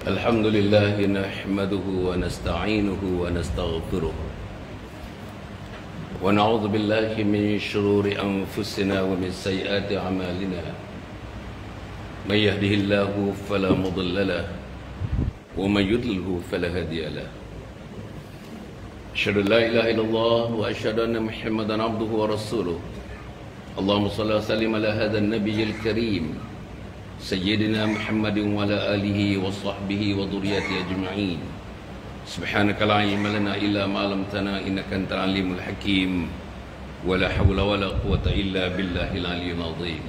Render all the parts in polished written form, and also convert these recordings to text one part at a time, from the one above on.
الحمد لله نحمده ونستعينه ونستغفره ونعوذ بالله من شرور أنفسنا ومن سيئات أعمالنا من يهده الله فلا مضل له ومن يضلله فلا هادي له أشهد أن لا إله إلا الله وأشهد أن محمدا عبده ورسوله اللهم صل وسلم على هذا النبي الكريم سيدنا محمد وعلى آله وصحبه وذريته أجمعين سبحانك لا علم لنا إلا ما علمتنا إنك أنت العليم الحكيم ولا حول ولا قوة إلا بالله العلي العظيم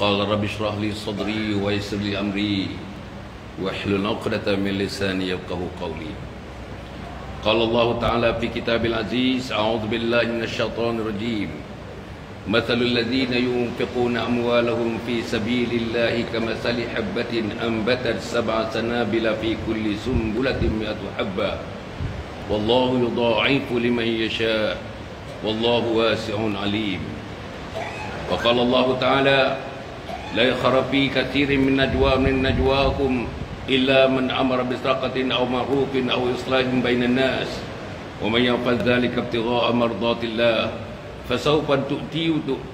قال رب اشرح لي صدري ويسر لي أمري واحلل عقدة من لساني يفقهوا قولي قال الله تعالى في كتاب العزيز أعوذ بالله من الشيطان الرجيم مثل الذين ينفقون أموالهم في سبيل الله كمثل حبة أنبتت 7 سنابل في كل سنبلة 100 حبة والله يضاعف لمن يشاء والله واسع عليم وقال الله تعالى لا يخر في كثير من نجواكم إلا من أمر بصدقة أو معروف أو إصلاح بين الناس ومن يفعل ذلك ابتغاء مرضات الله فسوف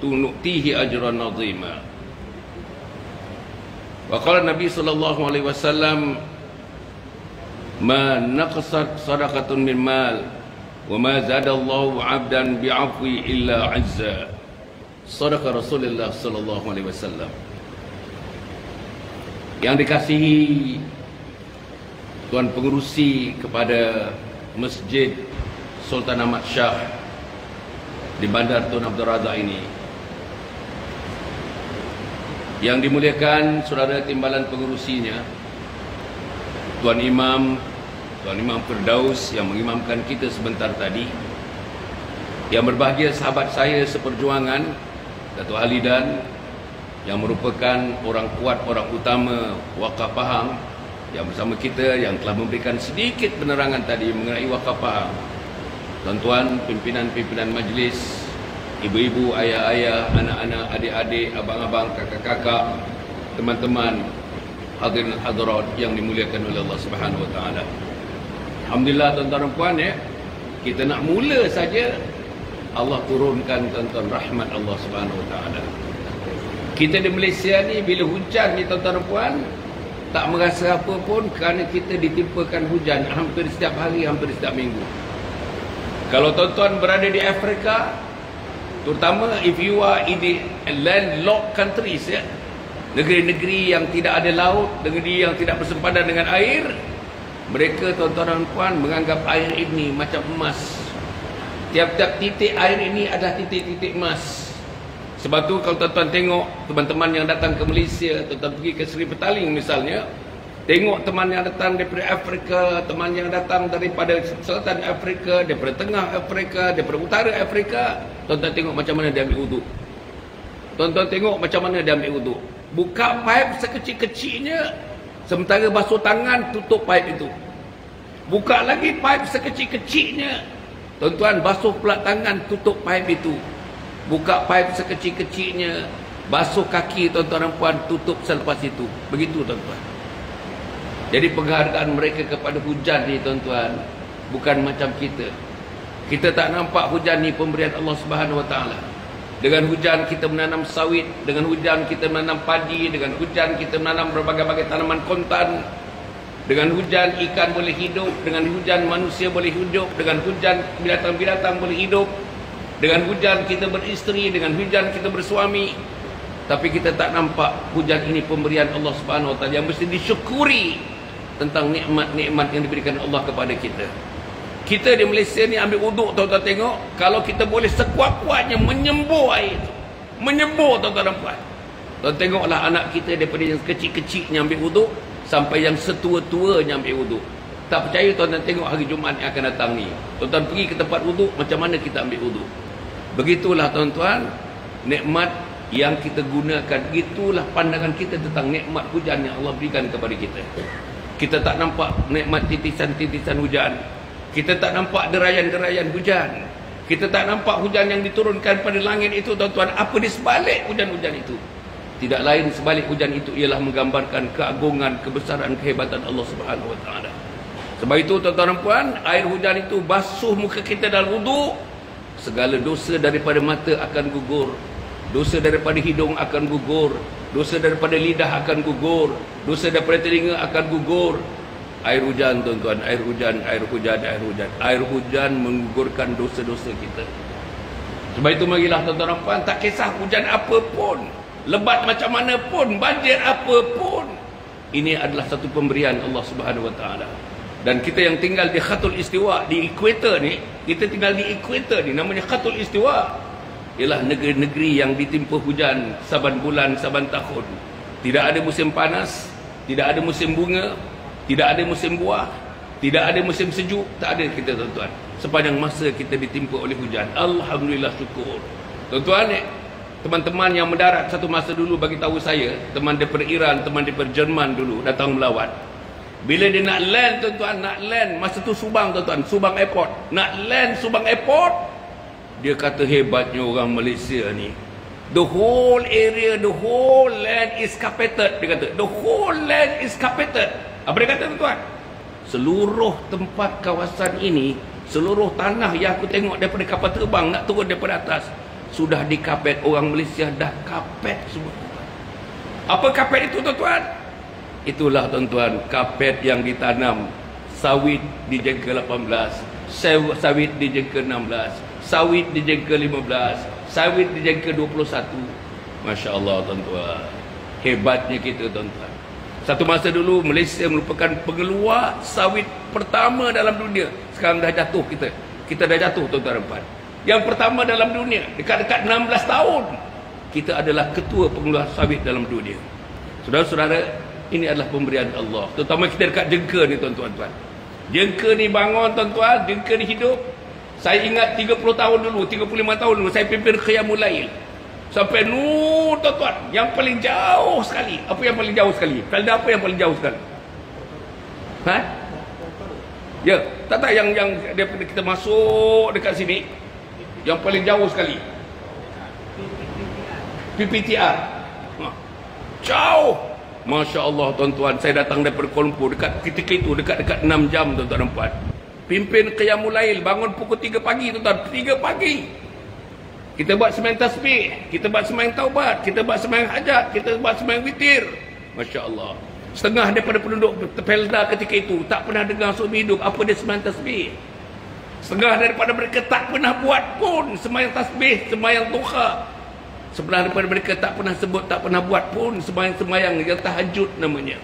نؤتيه أجرا عظيما وقال النبي صلى الله عليه وسلم ما نقصت صدقة من مال وما زاد الله عبدا بعفو إلا عزا صدق رسول الله صلى الله عليه وسلم. Yang dikasihi Tuan Pengerusi kepada Masjid Sultan Ahmad Shah di Bandar Tun Abdul Razak ini, yang dimuliakan saudara timbalan pengerusinya, Tuan Imam Firdaus yang mengimamkan kita sebentar tadi, yang berbahagia sahabat saya seperjuangan Datuk Halidan yang merupakan orang kuat, orang utama Wakaf Pahang yang bersama kita, yang telah memberikan sedikit penerangan tadi mengenai Wakaf Pahang. Tuan-tuan, pimpinan-pimpinan majlis, ibu-ibu, ayah-ayah, anak-anak, adik-adik, abang-abang, kakak-kakak, teman-teman hadirin hadirat yang dimuliakan oleh Allah Subhanahu Wa Taala. Alhamdulillah tuan-tuan dan puan, kita nak mula saja Allah turunkan tuan-tuan rahmat Allah Subhanahu Wa Taala. Kita di Malaysia ni bila hujan ni tuan-tuan dan puan, tak merasa apa pun kerana kita ditimpakan hujan hampir setiap hari, hampir setiap minggu. Kalau tuan-tuan berada di Afrika, terutama if you are in the landlocked countries, negeri-negeri yang tidak ada laut, negeri yang tidak bersempadan dengan air, mereka tuan-tuan dan puan menganggap air ini macam emas. Tiap-tiap titik air ini adalah titik-titik emas. Sebab tu kalau tuan-tuan tengok teman-teman yang datang ke Malaysia, tuan-tuan pergi ke Seri Petaling misalnya, tengok teman yang datang daripada Afrika, teman yang datang daripada selatan Afrika, daripada tengah Afrika, daripada utara Afrika, tuan-tuan tengok macam mana dia ambil wuduk. Tuan-tuan tengok macam mana dia ambil wuduk. Buka paip sekecil-kecilnya, sementara basuh tangan, tutup paip itu. Buka lagi paip sekecil-kecilnya, tuan-tuan basuh pula tangan, tutup paip itu. Buka paip sekecil-kecilnya, basuh kaki tuan-tuan dan puan, tutup selepas itu. Begitu tuan-tuan. Jadi penghargaan mereka kepada hujan ni tuan-tuan bukan macam kita. Kita tak nampak hujan ni pemberian Allah Subhanahu Wa Taala. Dengan hujan kita menanam sawit, dengan hujan kita menanam padi, dengan hujan kita menanam berbagai-bagai tanaman kontan. Dengan hujan ikan boleh hidup, dengan hujan manusia boleh hidup, dengan hujan binatang-binatang boleh hidup. Dengan hujan kita beristeri, dengan hujan kita bersuami. Tapi kita tak nampak hujan ini pemberian Allah Subhanahu Wa Taala yang mesti disyukuri tentang nikmat-nikmat yang diberikan Allah kepada kita. Kita di Malaysia ni ambil wuduk, tuan-tuan tengok, kalau kita boleh sekuat-kuatnya menyembur air itu. Menyembur tuan-tuan dan puan. Tuan tengoklah anak kita daripada yang kecil-kecilnya ambil wuduk sampai yang setua-tuanya ambil wuduk. Tak percaya tuan-tuan tengok hari Jumaat yang akan datang ni. Tuan-tuan pergi ke tempat wuduk, macam mana kita ambil wuduk. Begitulah tuan-tuan, nikmat yang kita gunakan. Itulah pandangan kita tentang nikmat hujan yang Allah berikan kepada kita. Kita tak nampak nikmat titisan-titisan hujan. Kita tak nampak derayan-derayan hujan. Kita tak nampak hujan yang diturunkan pada langit itu tuan-tuan. Apa di sebalik hujan-hujan itu? Tidak lain sebalik hujan itu ialah menggambarkan keagungan, kebesaran, kehebatan Allah Subhanahu wa taala. Sebab itu tuan-tuan dan puan, air hujan itu basuh muka kita dalam wudu, segala dosa daripada mata akan gugur, dosa daripada hidung akan gugur, dosa daripada lidah akan gugur, dosa daripada telinga akan gugur. Air hujan tuan-tuan, air hujan, air hujan, air hujan. Air hujan menggugurkan dosa-dosa kita. Sebab itu marilah tuan-tuan dan puan, tak kisah hujan apa pun, lebat macam mana pun, banjir apa pun, ini adalah satu pemberian Allah Subhanahu wa taala. Dan kita yang tinggal di Khatul Istiwa, di ekuator ni, kita tinggal di ekuator ni, namanya Khatul Istiwa, ialah negeri-negeri yang ditimpa hujan saban bulan, saban tahun. Tidak ada musim panas, tidak ada musim bunga, tidak ada musim buah, tidak ada musim sejuk, tak ada kita tuan-tuan. Sepanjang masa kita ditimpa oleh hujan. Alhamdulillah, syukur. Tuan-tuan, teman-teman yang mendarat satu masa dulu bagi tahu saya, teman daripada Iran, teman daripada Jerman dulu datang melawat. Bila dia nak land tuan-tuan, nak land masa tu Subang tuan-tuan, Subang Airport, nak land Subang Airport, dia kata hebatnya orang Malaysia ni. The whole area, the whole land is carpeted. Dia kata, the whole land is carpeted. Apa dia kata tuan-tuan? Seluruh tempat kawasan ini, seluruh tanah yang aku tengok daripada kapal terbang nak turun daripada atas, sudah dikapet. Orang Malaysia dah kapet semua. Apa kapet itu tuan-tuan? Itulah tuan-tuan, kapet yang ditanam. Sawit di jengka 18, sawit di jengka 16, sawit di jengka 15, sawit di jengka 21. Masya Allah tuan-tuan, hebatnya kita tuan-tuan. Satu masa dulu Malaysia merupakan pengeluar sawit pertama dalam dunia. Sekarang dah jatuh kita. Kita dah jatuh tuan-tuan dan puan. Yang pertama dalam dunia, dekat-dekat 16 tahun, kita adalah ketua pengeluar sawit dalam dunia. Saudara-saudara, ini adalah pemberian Allah. Terutama kita dekat jengka ni tuan-tuan. Jengka ni bangun tuan-tuan, jengka ni hidup. Saya ingat 30 tahun dulu, 35 tahun dulu, saya pimpin Qiyamul Lail. Sampai nur tuan-tuan, yang paling jauh sekali. Apa yang paling jauh sekali? Felda apa yang paling jauh sekali? Ha? Ya, tak yang daripada kita masuk dekat sini, yang paling jauh sekali. PPTR. Ha. Jauh. Masya Allah tuan-tuan, saya datang daripada Kuala Lumpur dekat ketika itu, dekat-dekat 6 jam tuan-tuan dan puan. Pimpin Qiyamul Lail, bangun pukul 3 pagi tuan-tuan, 3 pagi. Kita buat sembahyang tasbih, kita buat sembahyang taubat, kita buat sembahyang hajat, kita buat sembahyang witir. Masya Allah. Setengah daripada penduduk Felda ketika itu tak pernah dengar seumur hidup apa dia sembahyang tasbih. Setengah daripada mereka tak pernah buat pun sembahyang tasbih, sembahyang duha. Setengah daripada mereka tak pernah sebut, tak pernah buat pun sembahyang-sembahyang yang tahajud namanya.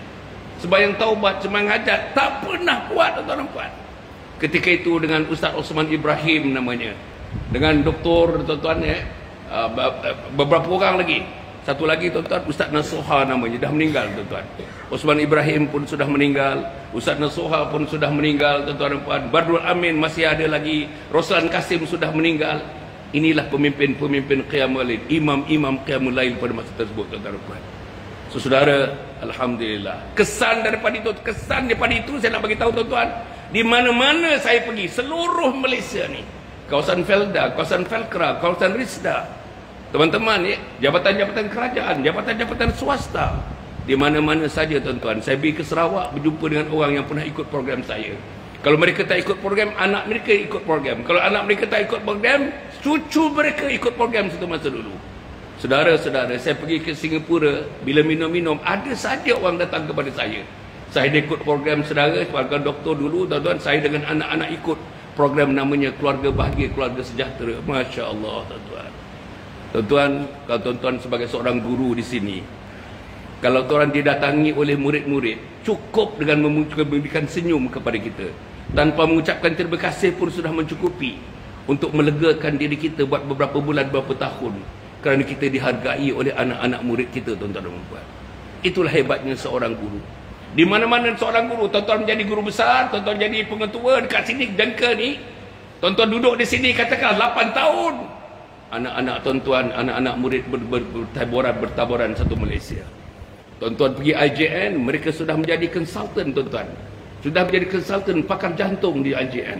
Sembahyang taubat, sembahyang hajat, tak pernah buat tuan-tuan dan puan. Ketika itu dengan Ustaz Osman Ibrahim namanya, dengan doktor tuan-tuan beberapa orang lagi. Satu lagi tuan-tuan, Ustaz Nasuha namanya, dah meninggal tuan-tuan. Osman Ibrahim pun sudah meninggal, Ustaz Nasuha pun sudah meninggal tuan-tuan dan puan. Badrul Amin masih ada lagi, Roslan Kasim sudah meninggal. Inilah pemimpin-pemimpin Qiyamul Lail, imam-imam Qiyamul Lail pada masa tersebut tuan-tuan dan puan. So, saudara, alhamdulillah. Kesan daripada itu saya nak bagi tahu tuan-tuan, di mana-mana saya pergi, seluruh Malaysia ni, kawasan Felda, kawasan Felkra, kawasan Risda, teman-teman ya, jabatan-jabatan kerajaan, jabatan-jabatan swasta, di mana-mana saja tuan-tuan, saya pergi ke Sarawak berjumpa dengan orang yang pernah ikut program saya. Kalau mereka tak ikut program, anak mereka ikut program. Kalau anak mereka tak ikut program, cucu mereka ikut program satu masa dulu. Saudara-saudara, saya pergi ke Singapura, bila minum-minum, ada saja orang datang kepada saya. Saya ikut program saudara, sebagai doktor dulu, tuan-tuan, saya dengan anak-anak ikut program namanya Keluarga Bahagia, Keluarga Sejahtera. Masya Allah, tuan-tuan. Tuan-tuan, kalau tuan-tuan sebagai seorang guru di sini, kalau tuan didatangi oleh murid-murid, cukup dengan memberikan senyum kepada kita. Tanpa mengucapkan terima kasih pun sudah mencukupi untuk melegakan diri kita buat beberapa bulan, beberapa tahun. Kerana kita dihargai oleh anak-anak murid kita, tuan-tuan dan puan. Itulah hebatnya seorang guru. Di mana-mana seorang guru, tuan-tuan menjadi guru besar, tuan-tuan jadi pengetua dekat sini, jengka ni. Tuan-tuan duduk di sini katakan 8 tahun. Anak-anak tuan-tuan, anak-anak murid bertaburan satu Malaysia. Tuan-tuan pergi IJN, mereka sudah menjadi konsultan tuan-tuan. Sudah menjadi konsultan pakar jantung di IJN.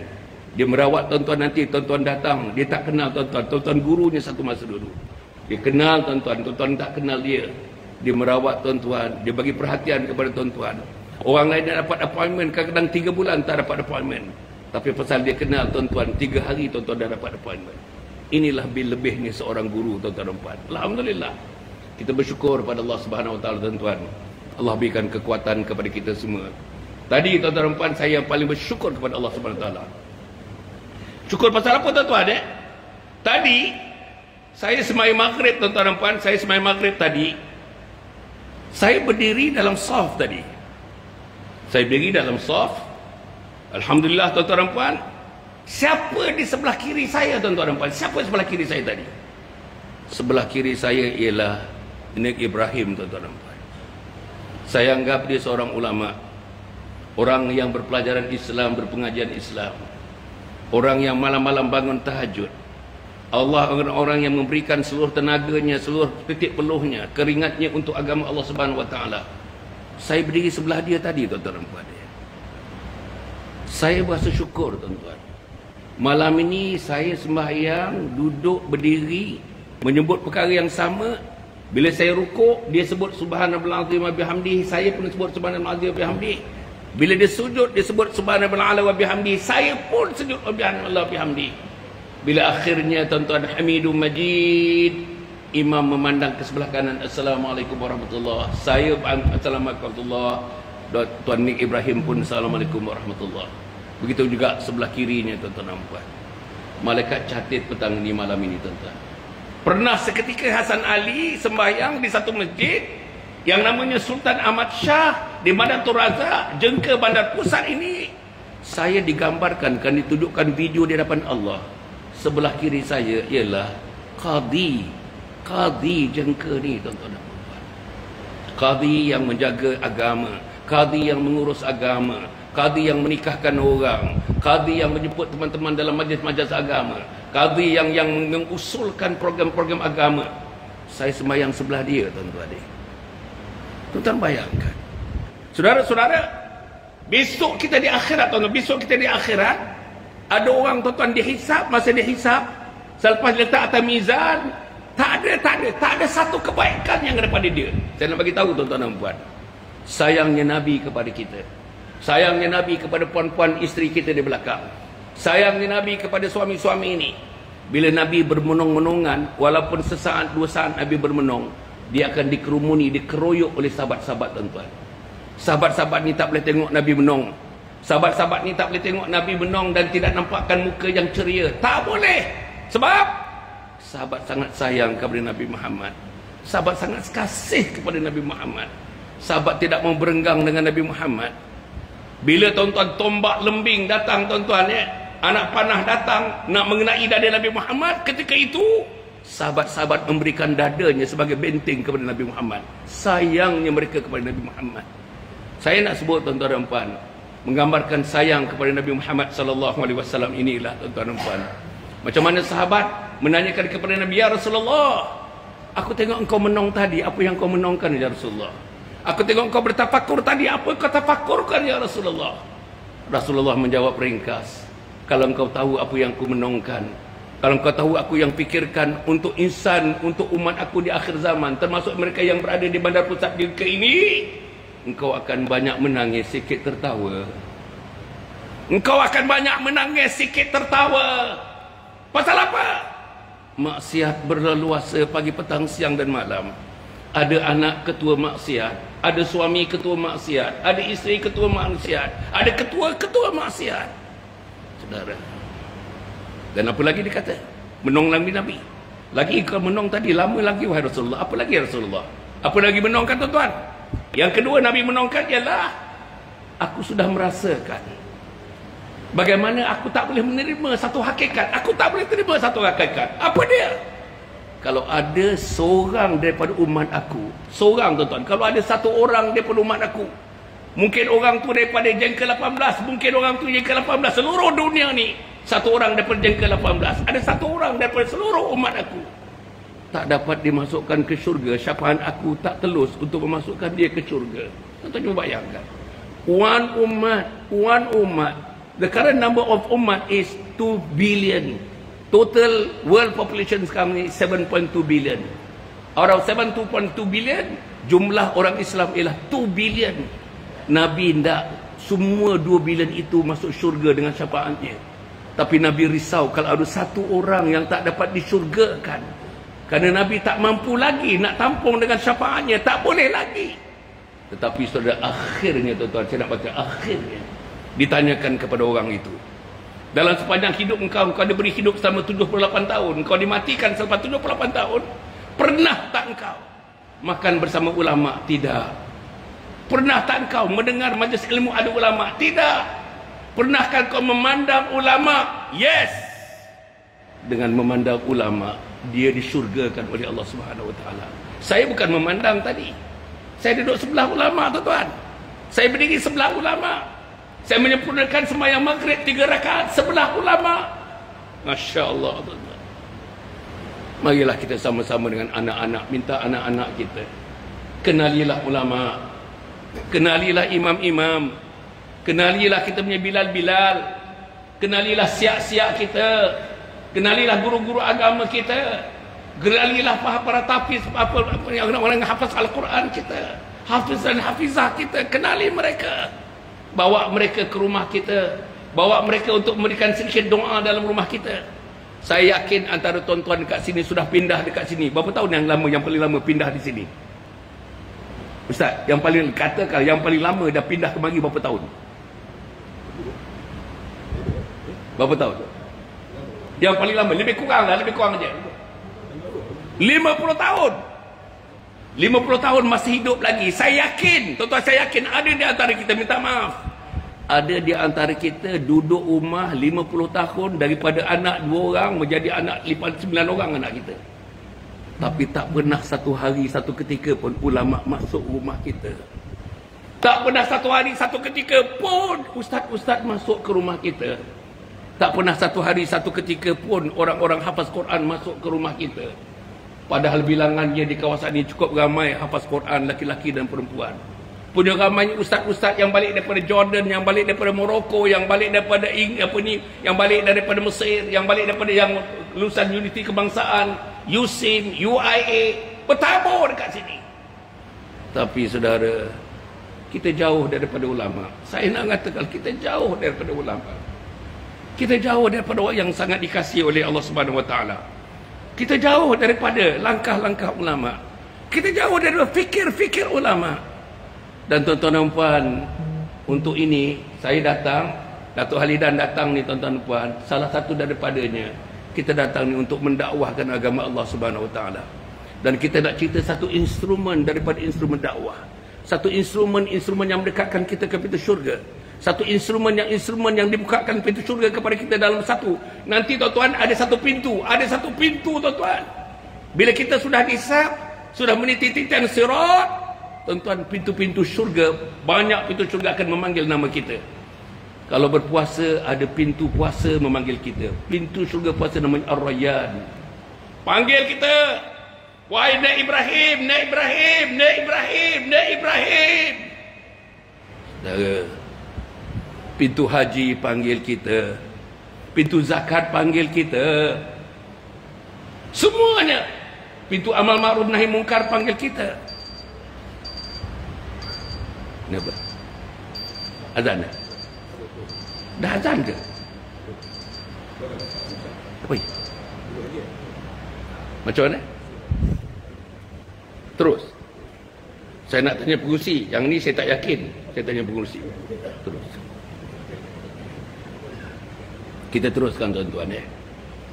Dia merawat tuan-tuan, nanti tuan-tuan datang, dia tak kenal tuan-tuan. Tuan-tuan gurunya satu masa dulu. Dia kenal tuan-tuan, tuan-tuan tak kenal dia. dia merawat tuan-tuan, dia bagi perhatian kepada tuan-tuan. Orang lain nak dapat appointment kadang-kadang 3 bulan tak dapat appointment, tapi pasal dia kenal tuan-tuan, 3 hari tuan-tuan dah dapat appointment. Inilah lebihnya seorang guru, tuan-tuan dan puan. Alhamdulillah, kita bersyukur pada Allah Subhanahu Wa Taala, tuan-tuan. Allah berikan kekuatan kepada kita semua. Tadi tuan-tuan dan puan, saya yang paling bersyukur kepada Allah Subhanahu Wa Taala. Syukur pasal apa, tuan-tuan? Tadi saya sembahyang maghrib, tuan-tuan dan puan, saya sembahyang maghrib tadi. Saya berdiri dalam saf tadi. Saya berdiri dalam saf. Alhamdulillah, tuan-tuan dan puan. Siapa di sebelah kiri saya, tuan-tuan dan puan? Siapa sebelah kiri saya tadi? Sebelah kiri saya ialah Nik Ibrahim, tuan-tuan dan puan. Saya anggap dia seorang ulama, orang yang berpelajaran Islam, berpengajian Islam, orang yang malam-malam bangun tahajud. Allah orang yang memberikan seluruh tenaganya, seluruh titik peluhnya, keringatnya untuk agama Allah Subhanahu Wa Taala. Saya berdiri sebelah dia tadi, tuan-tuan dan puan. Saya berasa syukur, tuan-tuan. Malam ini saya sembahyang, duduk, berdiri, menyebut perkara yang sama. Bila saya rukuk, dia sebut subhanallahil azim wa bihamdihi, saya pun sebut subhanallahil azim wa bihamdihi. Bila dia sujud, dia sebut subhanallahil wa bihamdihi, saya pun sujud subhanallah wa bihamdihi. Bila akhirnya, tuan-tuan, Hamidum Majid, imam memandang ke sebelah kanan, Assalamualaikum warahmatullahi wabarakatuh. Saya Assalamualaikum warahmatullahi wabarakatuh. Tuan Nik Ibrahim pun Assalamualaikum warahmatullahi wabarakatuh. Begitu juga sebelah kirinya, tuan-tuan dan puan. Malaikat catat petang ini, malam ini, tuan-tuan. Pernah seketika Hasan Ali sembahyang di satu masjid yang namanya Sultan Ahmad Shah di Madinatul Razak, jengka bandar pusat ini. Saya digambarkan, kan ditunjukkan video di hadapan Allah. Sebelah kiri saya ialah Qadi jengka ni, tuan-tuan dan puan. Qadi yang menjaga agama, Qadi yang mengurus agama, Qadi yang menikahkan orang, Qadi yang menjemput teman-teman dalam majlis-majlis agama, Qadi yang mengusulkan program-program agama. Saya sembahyang sebelah dia, tuan-tuan. Tuan-tuan bayangkan, saudara-saudara, besok kita di akhirat, tuan-tuan, besok kita di akhirat, ada orang, tuan-tuan, dihisap. Masa dihisap, selepas letak atas mizan, tak ada satu kebaikan yang ada pada dia. Saya nak bagi tahu, tuan-tuan dan puan, sayangnya Nabi kepada kita, sayangnya Nabi kepada puan-puan isteri kita di belakang, sayangnya Nabi kepada suami-suami ini. Bila Nabi bermenung-menungan, walaupun sesaat dua saat Nabi bermenung, dia akan dikerumuni, dikeroyok oleh sahabat-sahabat, tuan-tuan. Sahabat-sahabat ni tak boleh tengok Nabi menung. Sahabat-sahabat ni tak boleh tengok Nabi menung dan tidak nampakkan muka yang ceria. Tak boleh. Sebab sahabat sangat sayang kepada Nabi Muhammad. Sahabat sangat kasih kepada Nabi Muhammad. Sahabat tidak mau berenggang dengan Nabi Muhammad. Bila, tuan-tuan, tombak lembing datang, tuan-tuan, anak panah datang nak mengenai dada Nabi Muhammad, ketika itu sahabat-sahabat memberikan dadanya sebagai benteng kepada Nabi Muhammad. Sayangnya mereka kepada Nabi Muhammad. Saya nak sebut, tuan-tuan dan puan, menggambarkan sayang kepada Nabi Muhammad sallallahu alaihi wasallam inilah, tuan-tuan dan puan. Macam mana sahabat menanyakan kepada Nabi, ya Rasulullah, aku tengok engkau menong tadi, apa yang kau menongkan ya Rasulullah? Aku tengok engkau bertafakur tadi, apa yang kau tafakurkan ya Rasulullah? Rasulullah menjawab ringkas, kalau engkau tahu apa yang aku menongkan, kalau engkau tahu aku yang fikirkan untuk insan, untuk umat aku di akhir zaman, termasuk mereka yang berada di bandar pusat ke ini, engkau akan banyak menangis, sikit tertawa. Engkau akan banyak menangis, sikit tertawa. Pasal apa? Maksiat berleluasa pagi, petang, siang dan malam. Ada anak ketua maksiat, ada suami ketua maksiat, ada isteri ketua maksiat, ada ketua-ketua maksiat, saudara. Dan apa lagi dikata? Menong Nabi. Lagi kau menong tadi, lama lagi wahai Rasulullah. Apa lagi ya Rasulullah? Apa lagi menongkan, tuan-tuan? Yang kedua Nabi menongkan ialah, aku sudah merasakan bagaimana aku tak boleh menerima satu hakikat. Aku tak boleh terima satu hakikat. Apa dia? Kalau ada seorang daripada umat aku, seorang, tuan-tuan, kalau ada satu orang daripada umat aku, mungkin orang tu daripada jengka 18, mungkin orang tu jengka 18, seluruh dunia ni, satu orang daripada jengka 18, ada satu orang daripada seluruh umat aku, tak dapat dimasukkan ke syurga, syafaat aku tak telus untuk memasukkan dia ke syurga. Tuan-tuan cuba bayangkan, one umat, the current number of umat is 2 billion. Total world population sekarang ni 7.2 billion. Out of 7.2 billion, Jumlah orang Islam ialah 2 bilion. Nabi tidak semua 2 bilion itu masuk syurga dengan syafaatnya. Tapi Nabi risau kalau ada satu orang yang tak dapat disyurgakan. Kerana Nabi tak mampu lagi nak tampung dengan syafaatnya. Tak boleh lagi. Tetapi saudara, akhirnya tuan-tuan, saya nak baca akhirnya. Ditanyakan kepada orang itu. Dalam sepanjang hidup engkau diberi hidup selama 78 tahun. Engkau dimatikan selepas 78 tahun. Pernah tak engkau makan bersama ulama? Tidak. Pernah tak engkau mendengar majlis ilmu ada ulama? Tidak. Pernahkah kau memandang ulama? Yes. Dengan memandang ulama, dia disyurgakan oleh Allah Subhanahu Wa Taala. Saya bukan memandang tadi. Saya duduk sebelah ulama, tuan-tuan. Saya berdiri sebelah ulama. Saya menyempurnakan sembahyang maghrib 3 rakaat sebelah ulama. Masya Allah, tuan-tuan. Marilah kita sama-sama dengan anak-anak, minta anak-anak kita, kenalilah ulama, kenalilah imam-imam, kenalilah kita punya Bilal-Bilal, kenalilah siak-siak kita, kenalilah guru-guru agama kita, kenalilah para tafiz, orang-orang yang hafaz Al-Quran kita, hafiz dan hafizah kita, kenali mereka, bawa mereka ke rumah kita, bawa mereka untuk memberikan sedikit doa dalam rumah kita. Saya yakin antara tuan-tuan dekat sini sudah pindah dekat sini. Berapa tahun yang paling lama pindah di sini? Ustaz, yang paling katakan yang paling lama dah pindah ke mari berapa tahun? Berapa tahun? Yang paling lama, lebih kurang aja. 50 tahun. 50 tahun masih hidup lagi. Saya yakin, tuan-tuan, saya yakin ada di antara kita, minta maaf, ada di antara kita duduk rumah 50 tahun, daripada anak 2 orang menjadi anak 9 orang anak kita. Tapi tak pernah satu hari, satu ketika pun ulama masuk rumah kita. Tak pernah satu hari, satu ketika pun ustaz-ustaz masuk ke rumah kita. Tak pernah satu hari, satu ketika pun orang-orang hafaz Quran masuk ke rumah kita. Padahal bilangannya di kawasan ini cukup ramai hafaz Quran, laki-laki dan perempuan. Punya ramai ustaz-ustaz yang balik daripada Jordan, yang balik daripada Morocco, yang balik daripada yang balik daripada Mesir, yang balik daripada yang lulusan Unity Kebangsaan, USIM, UIA, bertabur dekat sini. Tapi saudara, kita jauh daripada ulama. Saya nak katakan kita jauh daripada ulama. Kita jauh daripada orang yang sangat dikasihi oleh Allah Subhanahu Wa Taala. Kita jauh daripada langkah-langkah ulama. Kita jauh daripada fikir-fikir ulama. Dan tuan-tuan dan puan, untuk ini saya datang, Datuk Halidan datang ni tuan-tuan dan puan. Salah satu daripadanya, kita datang ni untuk mendakwahkan agama Allah Subhanahu Wa Taala. Dan kita nak cerita satu instrumen daripada instrumen dakwah. Satu instrumen yang mendekatkan kita ke pintu syurga. Satu instrumen yang dibukakan pintu syurga kepada kita dalam satu. Nanti tuan-tuan ada satu pintu tuan-tuan. Bila kita sudah disab, sudah meniti titian sirat, tuan-tuan, pintu-pintu syurga, banyak pintu syurga akan memanggil nama kita. Kalau berpuasa, ada pintu puasa memanggil kita. Pintu syurga puasa namanya Ar-Rayyan. Panggil kita. Wahai Nek Ibrahim, Nek Ibrahim, Nek Ibrahim, Nek Ibrahim. Saudara, pintu haji panggil kita. Pintu zakat panggil kita. Semuanya. Pintu amal ma'ruf nahi mungkar panggil kita. Kenapa? Azan dah? Dah azan ke? Apa ini? Macam mana? Terus. Saya nak tanya pengurusi. Yang ni saya tak yakin. Saya tanya pengurusi. Terus. Kita teruskan tuan-tuan ya.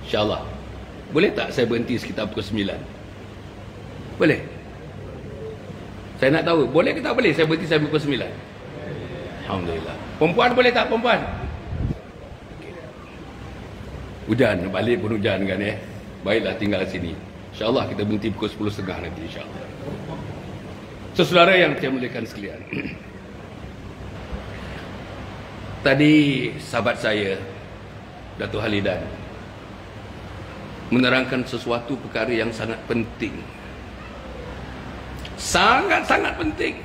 InsyaAllah. Boleh tak saya berhenti sekitar pukul 9? Boleh? Saya nak tahu. Boleh ke tak boleh saya berhenti sampai pukul 9? Alhamdulillah. Perempuan boleh tak perempuan? Hujan. Balik pun hujan kan ya. Baiklah tinggal sini. InsyaAllah kita berhenti pukul 10.30 nanti insyaAllah. Saudara yang saya muliakan sekalian. Tadi sahabat saya Datuk Halidan menerangkan sesuatu perkara yang sangat penting. Sangat-sangat penting.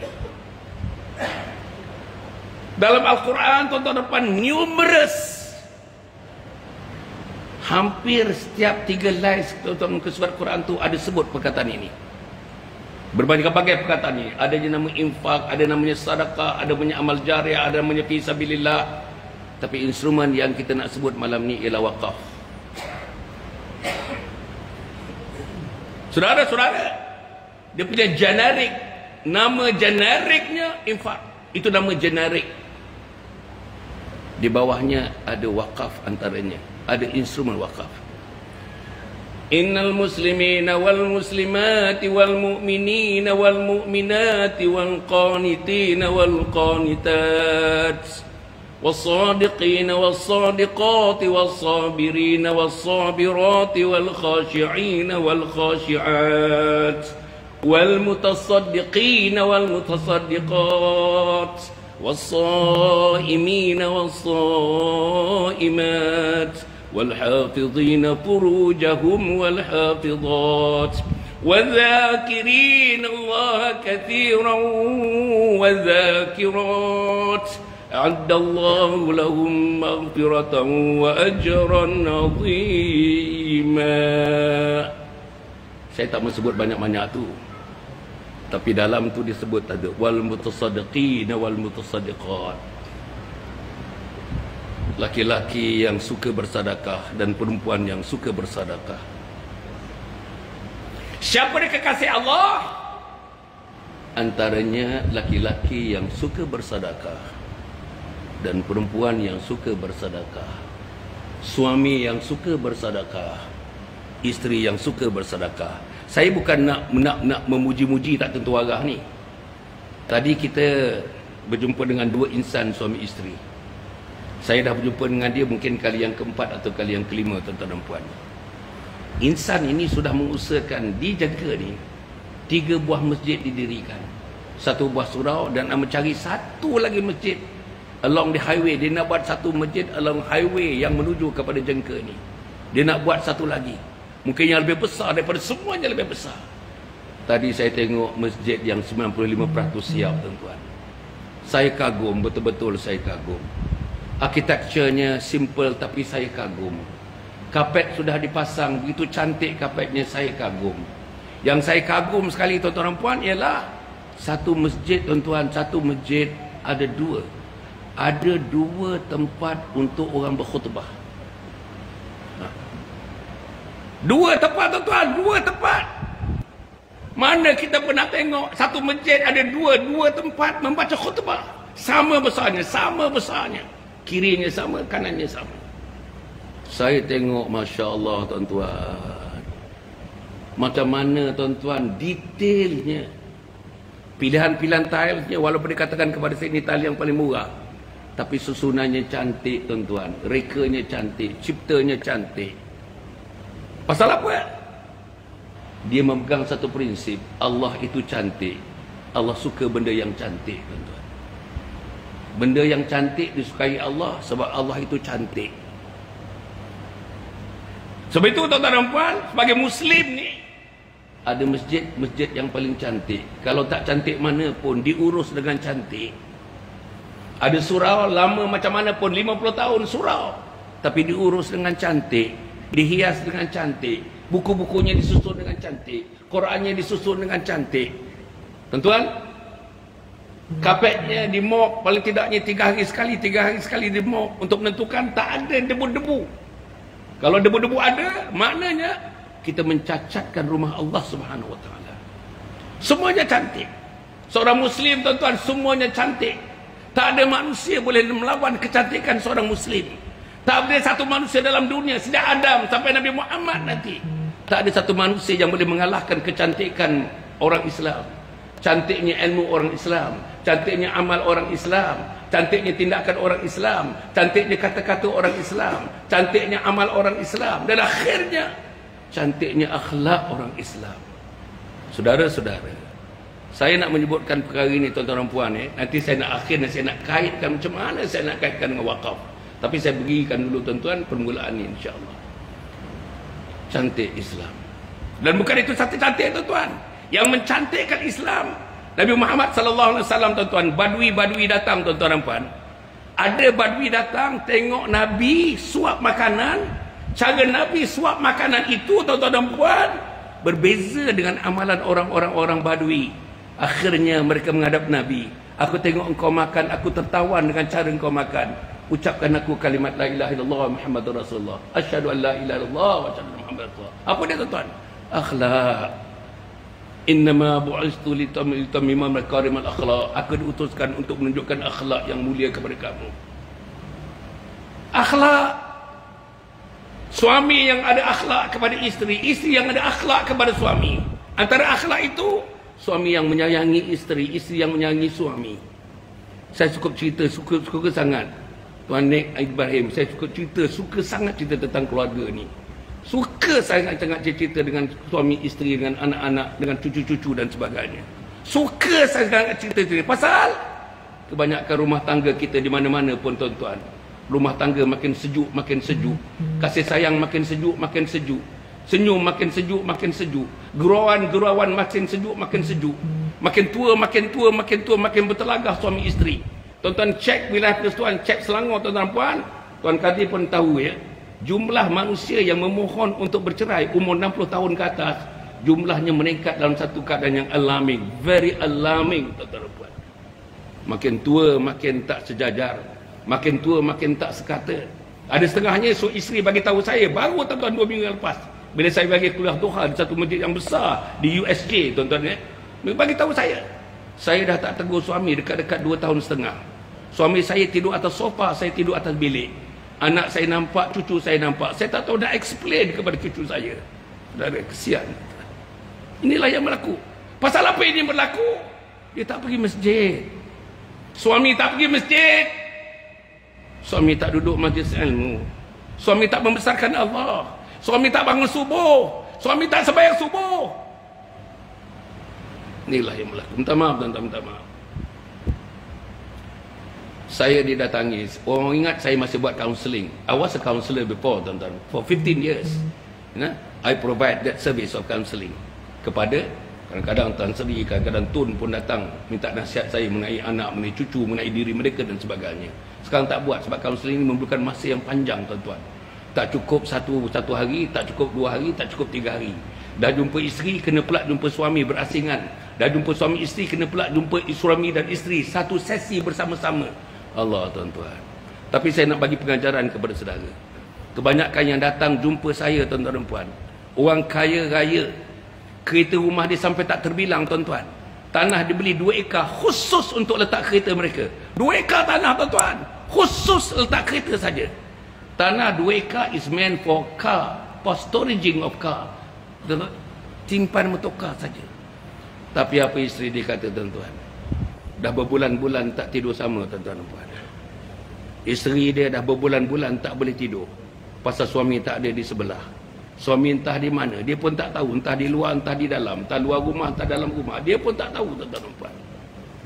Dalam Al-Quran tuan-tuan depan numerous, hampir setiap 3 lines tuan-tuan muka surat Quran tu ada sebut perkataan ini. Berbagai-bagai perkataan ni. Ada yang nama infak, ada namanya sedekah, ada namanya amal jariah, ada namanya fi sabilillah. Tapi instrumen yang kita nak sebut malam ni ialah wakaf. Saudara-saudara, dia punya generik, nama generiknya infak. Itu nama generik. Di bawahnya ada wakaf antaranya. Ada instrumen wakaf. Innal muslimina wal muslimati wal mu'minina wal mu'minati wal qanitina wal qanitat والصادقين والصادقات والصابرين والصابرات والخاشعين والخاشعات والمتصدقين والمتصدقات والصائمين والصائمات والحافظين فروجهم والحافظات والذاكرين الله كثيرا والذاكرات أعد الله لهم مغفرة وأجرا عظيما. Saya tak mau sebut banyak-banyak tu, tapi dalam tu disebut ada wal mutasaddiqin wal mutasaddiqat. Laki-laki yang suka bersedekah dan perempuan yang suka bersedekah. Siapa dia kekasih Allah? Antaranya laki-laki yang suka bersedekah dan perempuan yang suka bersedekah. Suami yang suka bersedekah, isteri yang suka bersedekah. Saya bukan nak memuji-muji tak tentu arah ni. Tadi kita berjumpa dengan dua insan suami isteri. Saya dah berjumpa dengan dia mungkin kali yang keempat atau kali yang kelima, tuan-tuan dan puan. Insan ini sudah mengusahakan di Jangka ni 3 buah masjid didirikan, 1 buah surau, dan nak mencari satu lagi masjid along the highway. Dia nak buat satu masjid along highway yang menuju kepada Jangka ni. Dia nak buat satu lagi, mungkin yang lebih besar daripada semuanya, lebih besar. Tadi saya tengok masjid yang 95% siap, tuan-tuan. Saya kagum, betul-betul saya kagum. Arkitekturnya simple tapi saya kagum. Kapet sudah dipasang, begitu cantik kapetnya, saya kagum. Yang saya kagum sekali, tuan-tuan dan puan, ialah satu masjid, tuan-tuan, satu masjid ada 2 tempat untuk orang berkhutbah. 2 tempat, tuan-tuan, 2 tempat. Mana kita pernah tengok satu masjid ada 2 tempat membaca khutbah? Sama besarnya, sama besarnya. Kirinya sama, kanannya sama. Saya tengok, Masya Allah, tuan-tuan. Macam mana, tuan-tuan, detailnya. Pilihan-pilihan tilesnya, walaupun dikatakan kepada saya ini tile yang paling murah, tapi susunannya cantik, tuan-tuan. Rekanya cantik, ciptanya cantik. Pasal apa? Dia memegang satu prinsip, Allah itu cantik. Allah suka benda yang cantik, tuan-tuan. Benda yang cantik disukai Allah sebab Allah itu cantik. Sebab itu, tuan-tuan dan puan, sebagai Muslim ni, ada masjid yang paling cantik. Kalau tak cantik mana pun, diurus dengan cantik. Ada surau lama macam mana pun, 50 tahun surau, tapi diurus dengan cantik, dihias dengan cantik, buku-bukunya disusun dengan cantik, Qurannya disusun dengan cantik. Tuan-tuan, kapetnya di mop, paling tidaknya 3 hari sekali di mop, untuk menentukan tak ada debu-debu. Kalau debu-debu ada, maknanya kita mencacatkan rumah Allah Subhanahu wa taala. Semuanya cantik. Seorang Muslim, tuan-tuan, semuanya cantik. Tak ada manusia boleh melawan kecantikan seorang Muslim. Tak ada satu manusia dalam dunia sejak Adam sampai Nabi Muhammad nanti, tak ada satu manusia yang boleh mengalahkan kecantikan orang Islam. Cantiknya ilmu orang Islam, cantiknya amal orang Islam, cantiknya tindakan orang Islam, cantiknya kata-kata orang Islam, cantiknya amal orang Islam, dan akhirnya cantiknya akhlak orang Islam. Saudara-saudara, saya nak menyebutkan perkara ini, tuan-tuan dan puan, nanti saya nak saya nak kaitkan macam mana saya nak kaitkan dengan wakaf. Tapi saya berikan dulu, tuan-tuan, permulaan ini, insya-Allah. Cantik Islam. Dan bukan itu satu cantik, tuan-tuan. Yang mencantikkan Islam, Nabi Muhammad sallallahu alaihi wasallam, tuan-tuan, badui datang, tuan-tuan dan puan. Ada badui datang tengok Nabi suap makanan. Cara Nabi suap makanan itu, tuan-tuan dan puan, berbeza dengan amalan orang-orang Badui. Akhirnya mereka menghadap Nabi. Aku tengok engkau makan, aku tertawan dengan cara engkau makan. Ucapkan aku kalimat la ilaha illallah Muhammadur Rasulullah. Asyhadu an la ilaha illallah wa asyhadu anna Muhammadar Rasulullah. Apa dia tuan? Akhlak. Innama bu'istu litammima makarimal akhlak. Aku diutuskan untuk menunjukkan akhlak yang mulia kepada kamu. Akhlak. Suami yang ada akhlak kepada isteri, isteri yang ada akhlak kepada suami. Antara akhlak itu, suami yang menyayangi isteri, isteri yang menyayangi suami. Saya cukup cerita, suka sangat. Tuan Nek Ibrahim, saya suka sangat cerita tentang keluarga ni. Suka sangat cerita dengan suami isteri, dengan anak-anak, dengan cucu-cucu dan sebagainya. Suka sangat cerita ni. Pasal kebanyakan rumah tangga kita di mana-mana pun tuan-tuan, rumah tangga makin sejuk, makin sejuk. Kasih sayang makin sejuk, makin sejuk. Senyum makin sejuk, makin sejuk. Gurauan makin sejuk, makin sejuk. Makin tua, makin bertelagah suami isteri. Tuan-tuan cek wilayah persekutuan, cek Selangor tuan-tuan puan. Tuan Kadi pun tahu ya, jumlah manusia yang memohon untuk bercerai umur 60 tahun ke atas, jumlahnya meningkat dalam satu keadaan yang alarming, very alarming tuan-tuan puan. Makin tua makin tak sejajar, makin tua makin tak sekata. Ada setengahnya isteri bagi tahu saya baru tuan-tuan 2 minggu lepas, bila saya bagi kuliah duha di satu masjid yang besar di USJ tuan-tuan ya, bagi tahu saya dah tak tegur suami dekat-dekat 2 tahun setengah. Suami saya tidur atas sofa, saya tidur atas bilik. Anak saya nampak, cucu saya nampak. Saya tak tahu nak explain kepada cucu saya. Saudara, kesian. Inilah yang berlaku. Pasal apa ini berlaku? Dia tak pergi masjid. Suami tak pergi masjid. Suami tak duduk majlis ilmu. Suami tak membesarkan Allah. Suami tak bangun subuh. Suami tak sembahyang subuh. Inilah yang berlaku. Minta maaf tuan-tuan, minta maaf. Saya didatangi. Orang ingat saya masih buat counselling. I was a counsellor before tuan-tuan. For 15 years. I provide that service of counselling. Kepada kadang-kadang Tan Sri, kadang-kadang Tun pun datang minta nasihat saya mengenai anak, mengenai cucu, mengenai diri mereka dan sebagainya. Sekarang tak buat sebab counselling ini memerlukan masa yang panjang tuan-tuan. Tak cukup satu hari, tak cukup 2 hari, tak cukup 3 hari. Dah jumpa isteri, kena pula jumpa suami berasingan. Dah jumpa suami isteri, kena pula jumpa suami dan isteri. Satu sesi bersama-sama. Allah tuan-tuan. Tapi saya nak bagi pengajaran kepada saudara. Kebanyakan yang datang jumpa saya tuan-tuan dan puan, orang kaya raya, kereta rumah dia sampai tak terbilang tuan-tuan. Tanah dibeli 2 ekar khusus untuk letak kereta mereka. 2 ekar tanah tuan-tuan, khusus letak kereta saja. Tanah 2 ekar is meant for car, for storaging of car. Simpan motorkar saja. Tapi apa isteri dia kata tuan-tuan? Dah berbulan-bulan tak tidur sama tuan-tuan dan puan. Isteri dia dah berbulan-bulan tak boleh tidur. Pasal suami tak ada di sebelah. Suami entah di mana, dia pun tak tahu. Entah di luar, entah di dalam. Entah luar rumah, entah dalam rumah. Dia pun tak tahu tuan-tuan dan puan.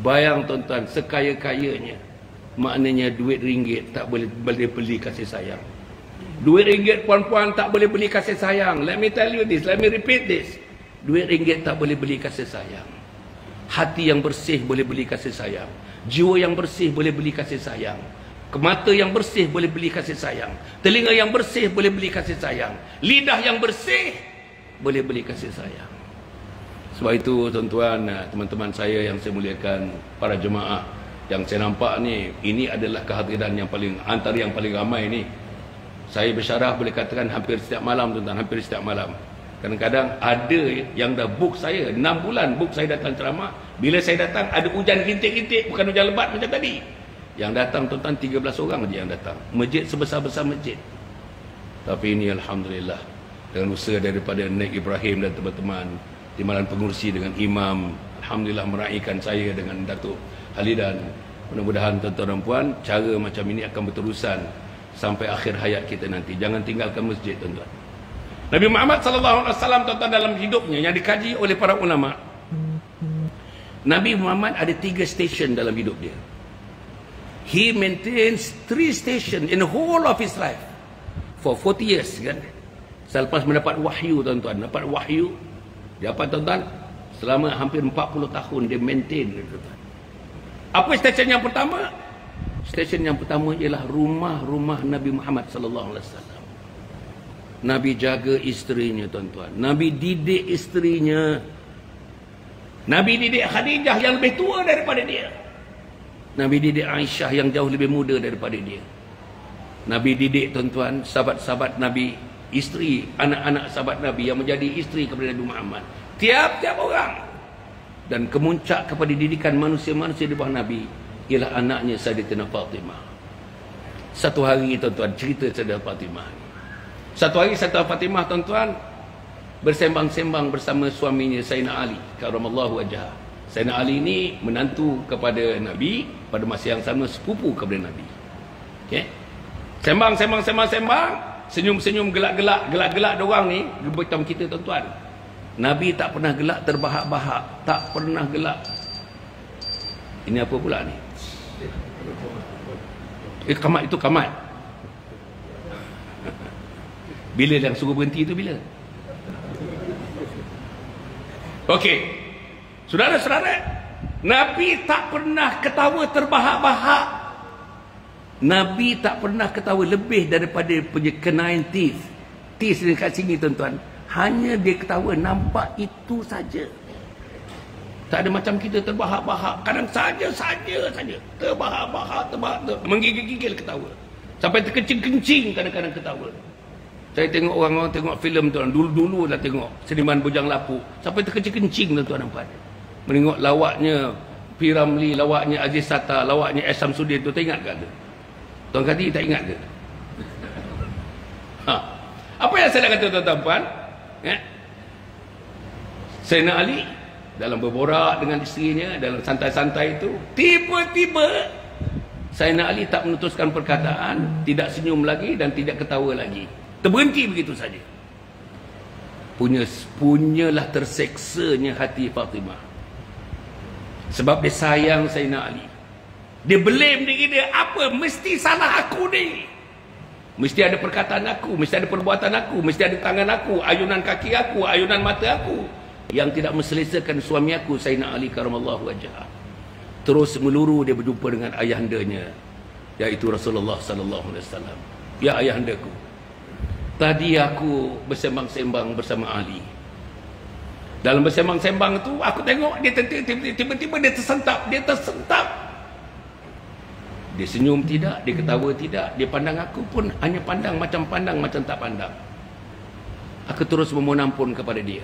Bayang tuan-tuan, sekaya-kayanya, maknanya duit ringgit tak boleh beli kasih sayang. Duit ringgit puan-puan tak boleh beli kasih sayang. Let me tell you this, let me repeat this. Duit ringgit tak boleh beli kasih sayang. Hati yang bersih boleh beli kasih sayang. Jiwa yang bersih boleh beli kasih sayang. Mata yang bersih boleh beli kasih sayang. Telinga yang bersih boleh beli kasih sayang. Lidah yang bersih boleh beli kasih sayang. Sebab itu tuan-tuan, teman-teman saya yang saya muliakan, para jemaah yang saya nampak ni, ini adalah kehadiran yang paling, antara yang paling ramai ni. Saya bersyarah boleh katakan hampir setiap malam tuan-tuan, hampir setiap malam. Kadang-kadang ada yang dah book saya 6 bulan book saya datang ceramah. Bila saya datang ada hujan rintik-rintik, bukan hujan lebat macam tadi. Yang datang tuan-tuan 13 orang saja yang datang. Masjid sebesar-besar masjid. Tapi ini alhamdulillah dengan usaha daripada Nek Ibrahim dan teman-teman timbalan pengurusi dengan imam, alhamdulillah meraihkan saya dengan Datuk Halidan. Mudah-mudahan tuan-tuan dan puan, cara macam ini akan berterusan sampai akhir hayat kita nanti. Jangan tinggalkan masjid tuan-tuan. Nabi Muhammad SAW tuan-tuan dalam hidupnya yang dikaji oleh para ulama, Nabi Muhammad ada 3 stesen dalam hidup dia. He maintains 3 stations in the whole of his life for 40 years kan. Selepas mendapat wahyu tuan-tuan, dapat wahyu dia apa tuan-tuan? Selama hampir 40 tahun dia maintain tuan-tuan. Apa stesen yang pertama? Stesen yang pertama ialah rumah-rumah Nabi Muhammad sallallahu alaihi wasallam. Nabi jaga isterinya, tuan-tuan. Nabi didik isterinya. Nabi didik Khadijah yang lebih tua daripada dia. Nabi didik Aisyah yang jauh lebih muda daripada dia. Nabi didik, tuan-tuan, sahabat-sahabat Nabi, isteri, anak-anak sahabat Nabi yang menjadi isteri kepada Nabi Muhammad. Tiap-tiap orang. Dan kemuncak kepada didikan manusia-manusia di bawah Nabi ialah anaknya Sayyidatina Fatimah. Satu hari, tuan-tuan, cerita Sayyidatina Fatimah. Satu hari Sayyidatina Fatimah, tuan-tuan, bersembang-sembang bersama suaminya Sayyidina Ali karramallahu wajhah. Sayyidina Ali ini menantu kepada Nabi, pada masa yang sama sepupu kepada Nabi. Okey. Sembang, senyum-senyum, gelak-gelak diorang ni, macam kita, tuan-tuan. Nabi tak pernah gelak terbahak-bahak, tak pernah gelak. Ini apa pula ni? Kamat itu kamat. Bila yang suruh berhenti itu bila? Okey. Saudara-saudara, Nabi tak pernah ketawa terbahak-bahak. Nabi tak pernah ketawa lebih daripada punya kenine teeth. Teeth dekat sini, tuan-tuan. Hanya dia ketawa, nampak itu saja. Tak ada macam kita terbahak-bahak. Kadang saja. Terbahak-bahak, menggigil-gigil ketawa. Sampai terkencing-kencing kadang-kadang ketawa. Saya tengok orang-orang tengok filem, tuan. Dulu-dulu dah tengok Seniman Bujang Lapuk. Sampai terkencing-kencing, tuan-tuan, nampak. Menengok lawaknya P. Ramlee, lawaknya Aziz Sata, lawaknya S. Samsudin tu, tak ingat ke? Tuan Kadi tak ingat ke? Apa yang saya nak kata, tuan-tuan puan? Sayyidina Ali dalam berborak dengan isterinya, dalam santai-santai itu, tiba-tiba Sayyidina Ali tak menutuskan perkataan, tidak senyum lagi dan tidak ketawa lagi. Terberhenti begitu saja. Punyalah terseksanya hati Fatimah. Sebab dia sayang Sayyidina Ali. Dia blame diri dia, apa mesti salah aku ni. Mesti ada perkataan aku, mesti ada perbuatan aku, mesti ada tangan aku, ayunan kaki aku, ayunan mata aku yang tidak menselesakan suami aku Sayyidina Ali karramallahu wajhah. Terus meluru dia berjumpa dengan ayahandanya, iaitu Rasulullah sallallahu alaihi wasallam. Ya ayahandaku, tadi aku bersembang-sembang bersama Ali. Dalam bersembang-sembang tu aku tengok dia tiba-tiba dia tersentak. Dia senyum tidak, dia ketawa tidak, dia pandang aku pun hanya pandang macam tak pandang. Aku terus memohon ampun kepada dia.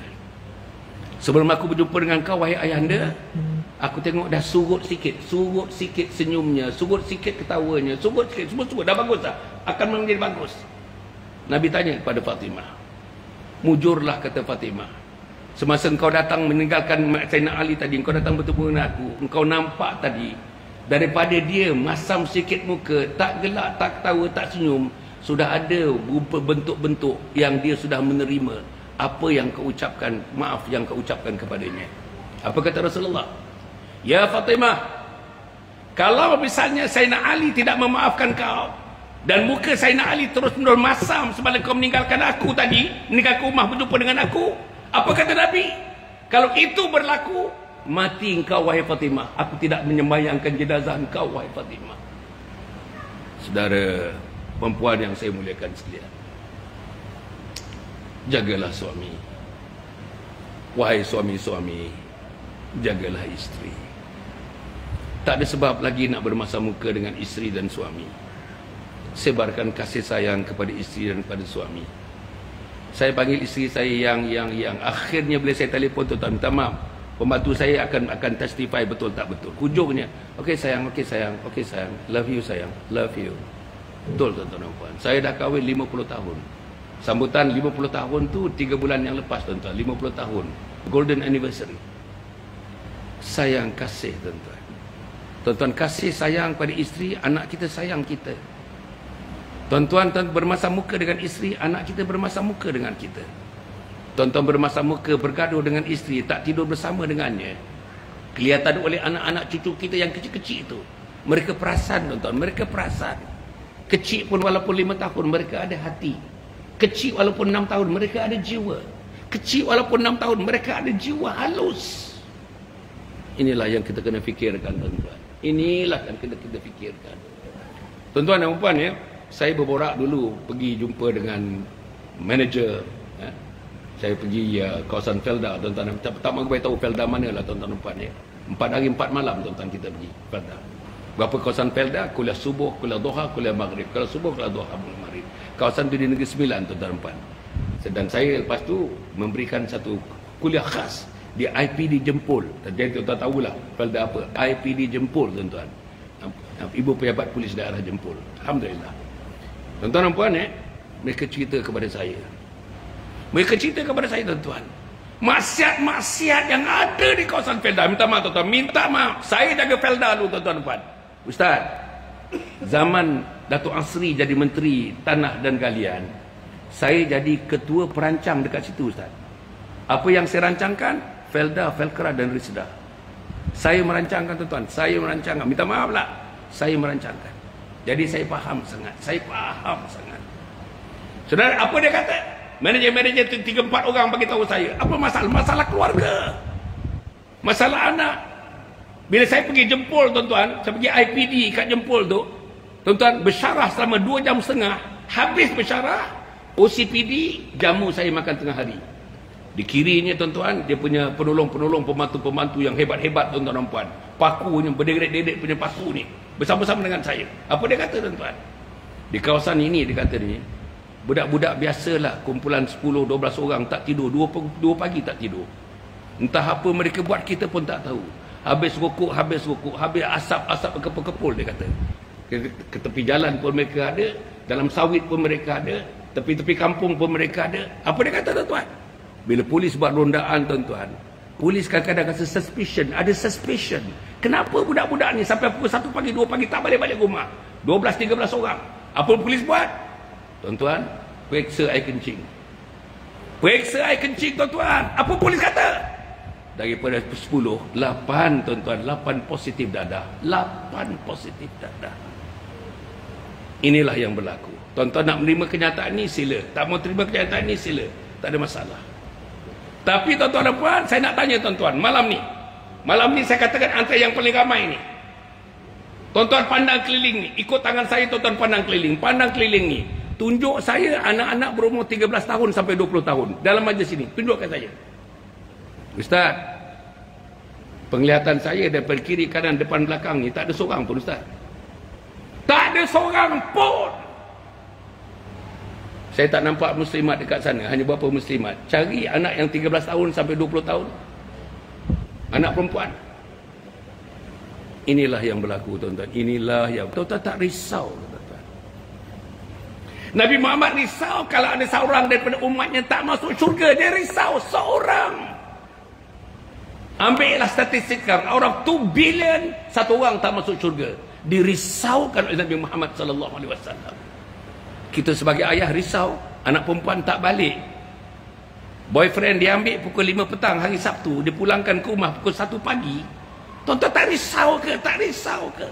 Sebelum aku berjumpa dengan kau, wahai ayahanda, aku tengok dah surut sikit senyumnya, surut sikit ketawanya, surut sikit, semua dah bagus dah. Akan menjadi bagus. Nabi tanya kepada Fatimah. Mujurlah, kata Fatimah. Semasa engkau datang meninggalkan Sayyidina Ali tadi, engkau datang bertemu dengan aku, engkau nampak tadi, daripada dia masam sikit muka, tak gelak, tak ketawa, tak senyum, sudah ada bentuk-bentuk yang dia sudah menerima apa yang kau ucapkan, maaf yang kau ucapkan kepadanya. Apa kata Rasulullah? Ya Fatimah, kalau misalnya Sayyidina Ali tidak memaafkan kau dan muka Sayyidina Ali terus-menerus masam sebalik kau meninggalkan aku tadi, meninggalkan rumah berjumpa dengan aku, apa kata Nabi? Kalau itu berlaku, mati engkau wahai Fatimah. Aku tidak menyembayangkan jenazah engkau wahai Fatimah. Saudara perempuan yang saya muliakan sekalian, jagalah suami. Wahai suami-suami, jagalah isteri. Tak ada sebab lagi nak bermasam muka dengan isteri dan suami. Sebarkan kasih sayang kepada isteri dan kepada suami. Saya panggil isteri saya yang akhirnya bila saya telefon, tuan-tuan, minta maaf, pembantu saya akan testify betul tak betul. Hujungnya, okey sayang, love you sayang, love you. Betul, tuan-tuan dan puan. Saya dah kahwin 50 tahun. Sambutan 50 tahun tu 3 bulan yang lepas, tuan-tuan. 50 tahun. Golden anniversary. Sayang kasih, tuan-tuan. Tuan-tuan kasih sayang pada isteri, anak kita sayang kita. Tuan-tuan bermasam muka dengan isteri, anak kita bermasam muka dengan kita. Tuan-tuan bermasam muka, bergaduh dengan isteri, tak tidur bersama dengannya. Kelihatan oleh anak-anak cucu kita yang kecil-kecil itu. Mereka perasan, tuan-tuan, mereka perasan. Kecil pun walaupun 5 tahun, mereka ada hati. Kecil walaupun 6 tahun, mereka ada jiwa. Kecil walaupun 6 tahun, mereka ada jiwa halus. Inilah yang kita kena fikirkan, tuan-tuan. Inilah yang kita fikirkan. Tuan-tuan dan puan ya, saya berborak dulu, pergi jumpa dengan manager. Saya pergi kawasan Felda, tuan-tuan. Tak mahu beritahu Felda mana lah, tuan-tuan dan puan. 4 hari 4 malam, tuan-tuan, kita pergi Felda. Berapa kawasan Felda? Kuliah subuh, kuliah duha, kuliah maghrib. Kuliah subuh, kuliah duha, maghrib. Kawasan itu di Negeri Sembilan, tuan-tuan dan puan. Dan saya lepas tu memberikan satu kuliah khas di IPD Jempol. Jadi tuan-tuan tahulah Felda apa. IPD Jempol, tuan-tuan. Ibu pejabat polis daerah Jempol. Alhamdulillah. Tuan-tuan dan puan, mereka cerita kepada saya. Mereka cerita kepada saya, tuan-tuan, maksiat-maksiat yang ada di kawasan Felda. Minta maaf, tuan-tuan. Minta maaf. Saya jaga Felda dulu, tuan-tuan dan puan. Ustaz, zaman Datuk Asri jadi Menteri Tanah dan Galian, saya jadi ketua perancang dekat situ, Ustaz. Apa yang saya rancangkan? Felda, Felkra dan Risda. Saya merancangkan, tuan-tuan. Saya merancangkan. Minta maaf lah. Saya merancangkan. Jadi saya faham sangat. Saya faham sangat. Saudara, apa dia kata? Manajer-manajer 3-4 orang bagi tahu saya. Apa masalah? Masalah keluarga. Masalah anak. Bila saya pergi Jempol, tuan-tuan, saya pergi IPD kat Jempol tu, tuan-tuan, bersyarah selama 2 jam setengah. Habis bersyarah, OCPD jamu saya makan tengah hari. Di kirinya, tuan-tuan, dia punya penolong-penolong, pembantu-pembantu yang hebat-hebat, tuan-tuan dan puan. Pakunya, berderet-deret punya paku ni, bersama-sama dengan saya. Apa dia kata, tuan-tuan? Di kawasan ini, dia kata ni, budak-budak biasalah, kumpulan 10-12 orang tak tidur, 2 pagi tak tidur. Entah apa mereka buat, kita pun tak tahu. Habis rokok, habis asap-asap kepul-kepul, dia kata. Ke tepi jalan pun mereka ada, dalam sawit pun mereka ada, tepi-tepi kampung pun mereka ada. Apa dia kata, tuan-tuan? Bila polis buat rondaan, tuan-tuan, polis kadang-kadang rasa suspicion, ada suspicion. Kenapa budak-budak ni sampai pukul 1 pagi, 2 pagi tak balik-balik rumah? 12-13 orang. Apa polis buat? Tuan-tuan, periksa air kencing. Periksa air kencing, tuan-tuan. Apa polis kata? Daripada 10, 8, tuan-tuan, 8 positif dadah. 8 positif dadah. Inilah yang berlaku. Tuan-tuan nak menerima kenyataan ni, sila. Tak mau terima kenyataan ni, sila. Tak ada masalah. Tapi tuan-tuan dan puan, saya nak tanya tuan-tuan, malam ni saya katakan antara yang paling ramai ni. Tuan-tuan pandang keliling ni, ikut tangan saya, tuan-tuan pandang keliling ni. Tunjuk saya anak-anak berumur 13 tahun sampai 20 tahun dalam majlis ini. Tunjukkan saya. Ustaz, penglihatan saya daripada kiri, kanan, depan, belakang ni tak ada seorang pun, Ustaz. Tak ada seorang pun. Saya tak nampak muslimat dekat sana. Hanya beberapa muslimat. Cari anak yang 13 tahun sampai 20 tahun. Anak perempuan. Inilah yang berlaku, tuan-tuan. Inilah yang... Tuan-tuan tak risau, tuan-tuan. Nabi Muhammad risau kalau ada seorang daripada umatnya tak masuk syurga. Dia risau seorang. Ambillah statistik sekarang. Orang 2 billion, 1 orang tak masuk syurga. Dirisaukan oleh Nabi Muhammad SAW. Kita sebagai ayah risau, anak perempuan tak balik. Boyfriend dia ambil pukul 5 petang hari Sabtu, dia pulangkan ke rumah pukul 1 pagi. Tuan-tuan tak risau ke? Tak risau ke?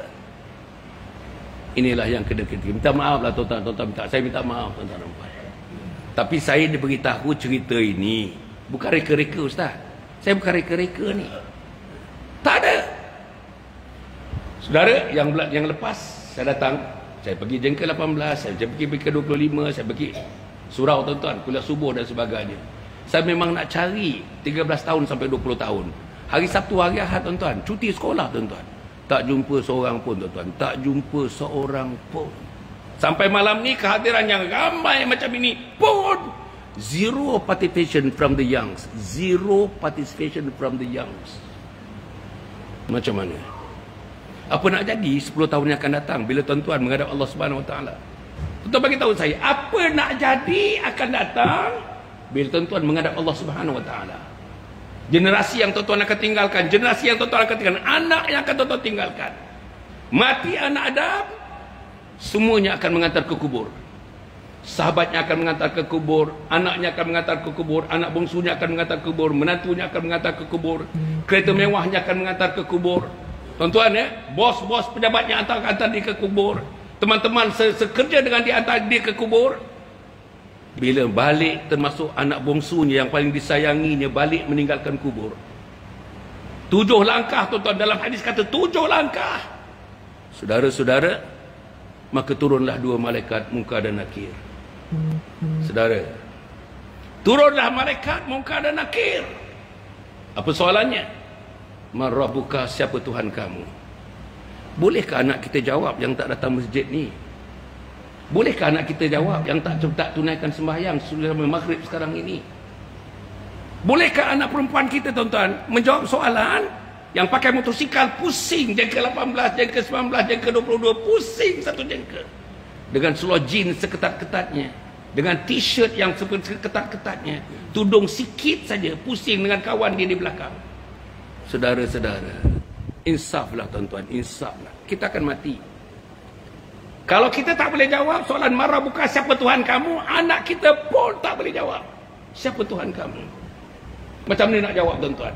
Inilah yang kena kita. Minta maaf lah tuan-tuan, saya minta maaf tuan-tuan. Tapi saya diberitahu cerita ini bukan reka-reka, Ustaz. Saya bukan reka-reka ni. Tak ada. Saudara, yang lepas saya datang, saya pergi jengka 18, saya pergi ke 25, saya pergi surau, tuan-tuan, kuliah subuh dan sebagainya. Saya memang nak cari 13 tahun sampai 20 tahun. Hari Sabtu, hari Ahad, tuan-tuan, cuti sekolah, tuan-tuan. Tak jumpa seorang pun, tuan-tuan. Tak jumpa seorang pun. Sampai malam ni kehadiran yang ramai macam ini pun zero participation from the youngs. Zero participation from the youngs. Macam mana? Apa nak jadi 10 tahun yang akan datang bila tuan-tuan menghadap Allah Subhanahu Wa Taala? Tuan-tuan bagi tahu saya, apa nak jadi akan datang bila tuan-tuan menghadap Allah Subhanahu Wa Taala? Generasi yang tuan-tuan akan tinggalkan, generasi yang tuan-tuan akan tinggalkan, anak yang akan tuan-tuan tinggalkan. Mati anak Adam, semuanya akan mengantar ke kubur. Sahabatnya akan mengantar ke kubur, anaknya akan mengantar ke kubur, anak bongsunya akan mengantar ke kubur, menantunya akan mengantar ke kubur, kereta mewahnya akan mengantar ke kubur. Tuan-tuan ya, bos-bos pejabatnya antar dia ke kubur, teman-teman sekerja dengan dia antar dia ke kubur. Bila balik, termasuk anak bongsunya yang paling disayanginya balik meninggalkan kubur. 7 langkah, tuan-tuan, dalam hadis kata 7 langkah. Saudara-saudara, maka turunlah 2 malaikat Munkar dan Nakir. Saudara, Turunlah malaikat Munkar dan Nakir. Apa soalannya? Man rabbuka, siapa Tuhan kamu? Bolehkah anak kita jawab yang tak datang masjid ni? Bolehkah anak kita jawab yang tak tunaikan sembahyang sudah maghrib sekarang ini? Bolehkah anak perempuan kita, tuan-tuan, menjawab soalan yang pakai motosikal pusing jengka 18, jengka 19, jengka 22, pusing satu jengka, dengan seluar jeans seketat-ketatnya, dengan t-shirt yang seketat-ketatnya, tudung sikit saja, pusing dengan kawan dia di belakang. Saudara-saudara, insaflah tuan-tuan, insaflah. Kita akan mati. Kalau kita tak boleh jawab soalan marah bukan siapa Tuhan kamu, anak kita pun tak boleh jawab siapa Tuhan kamu. Macam mana nak jawab, tuan-tuan?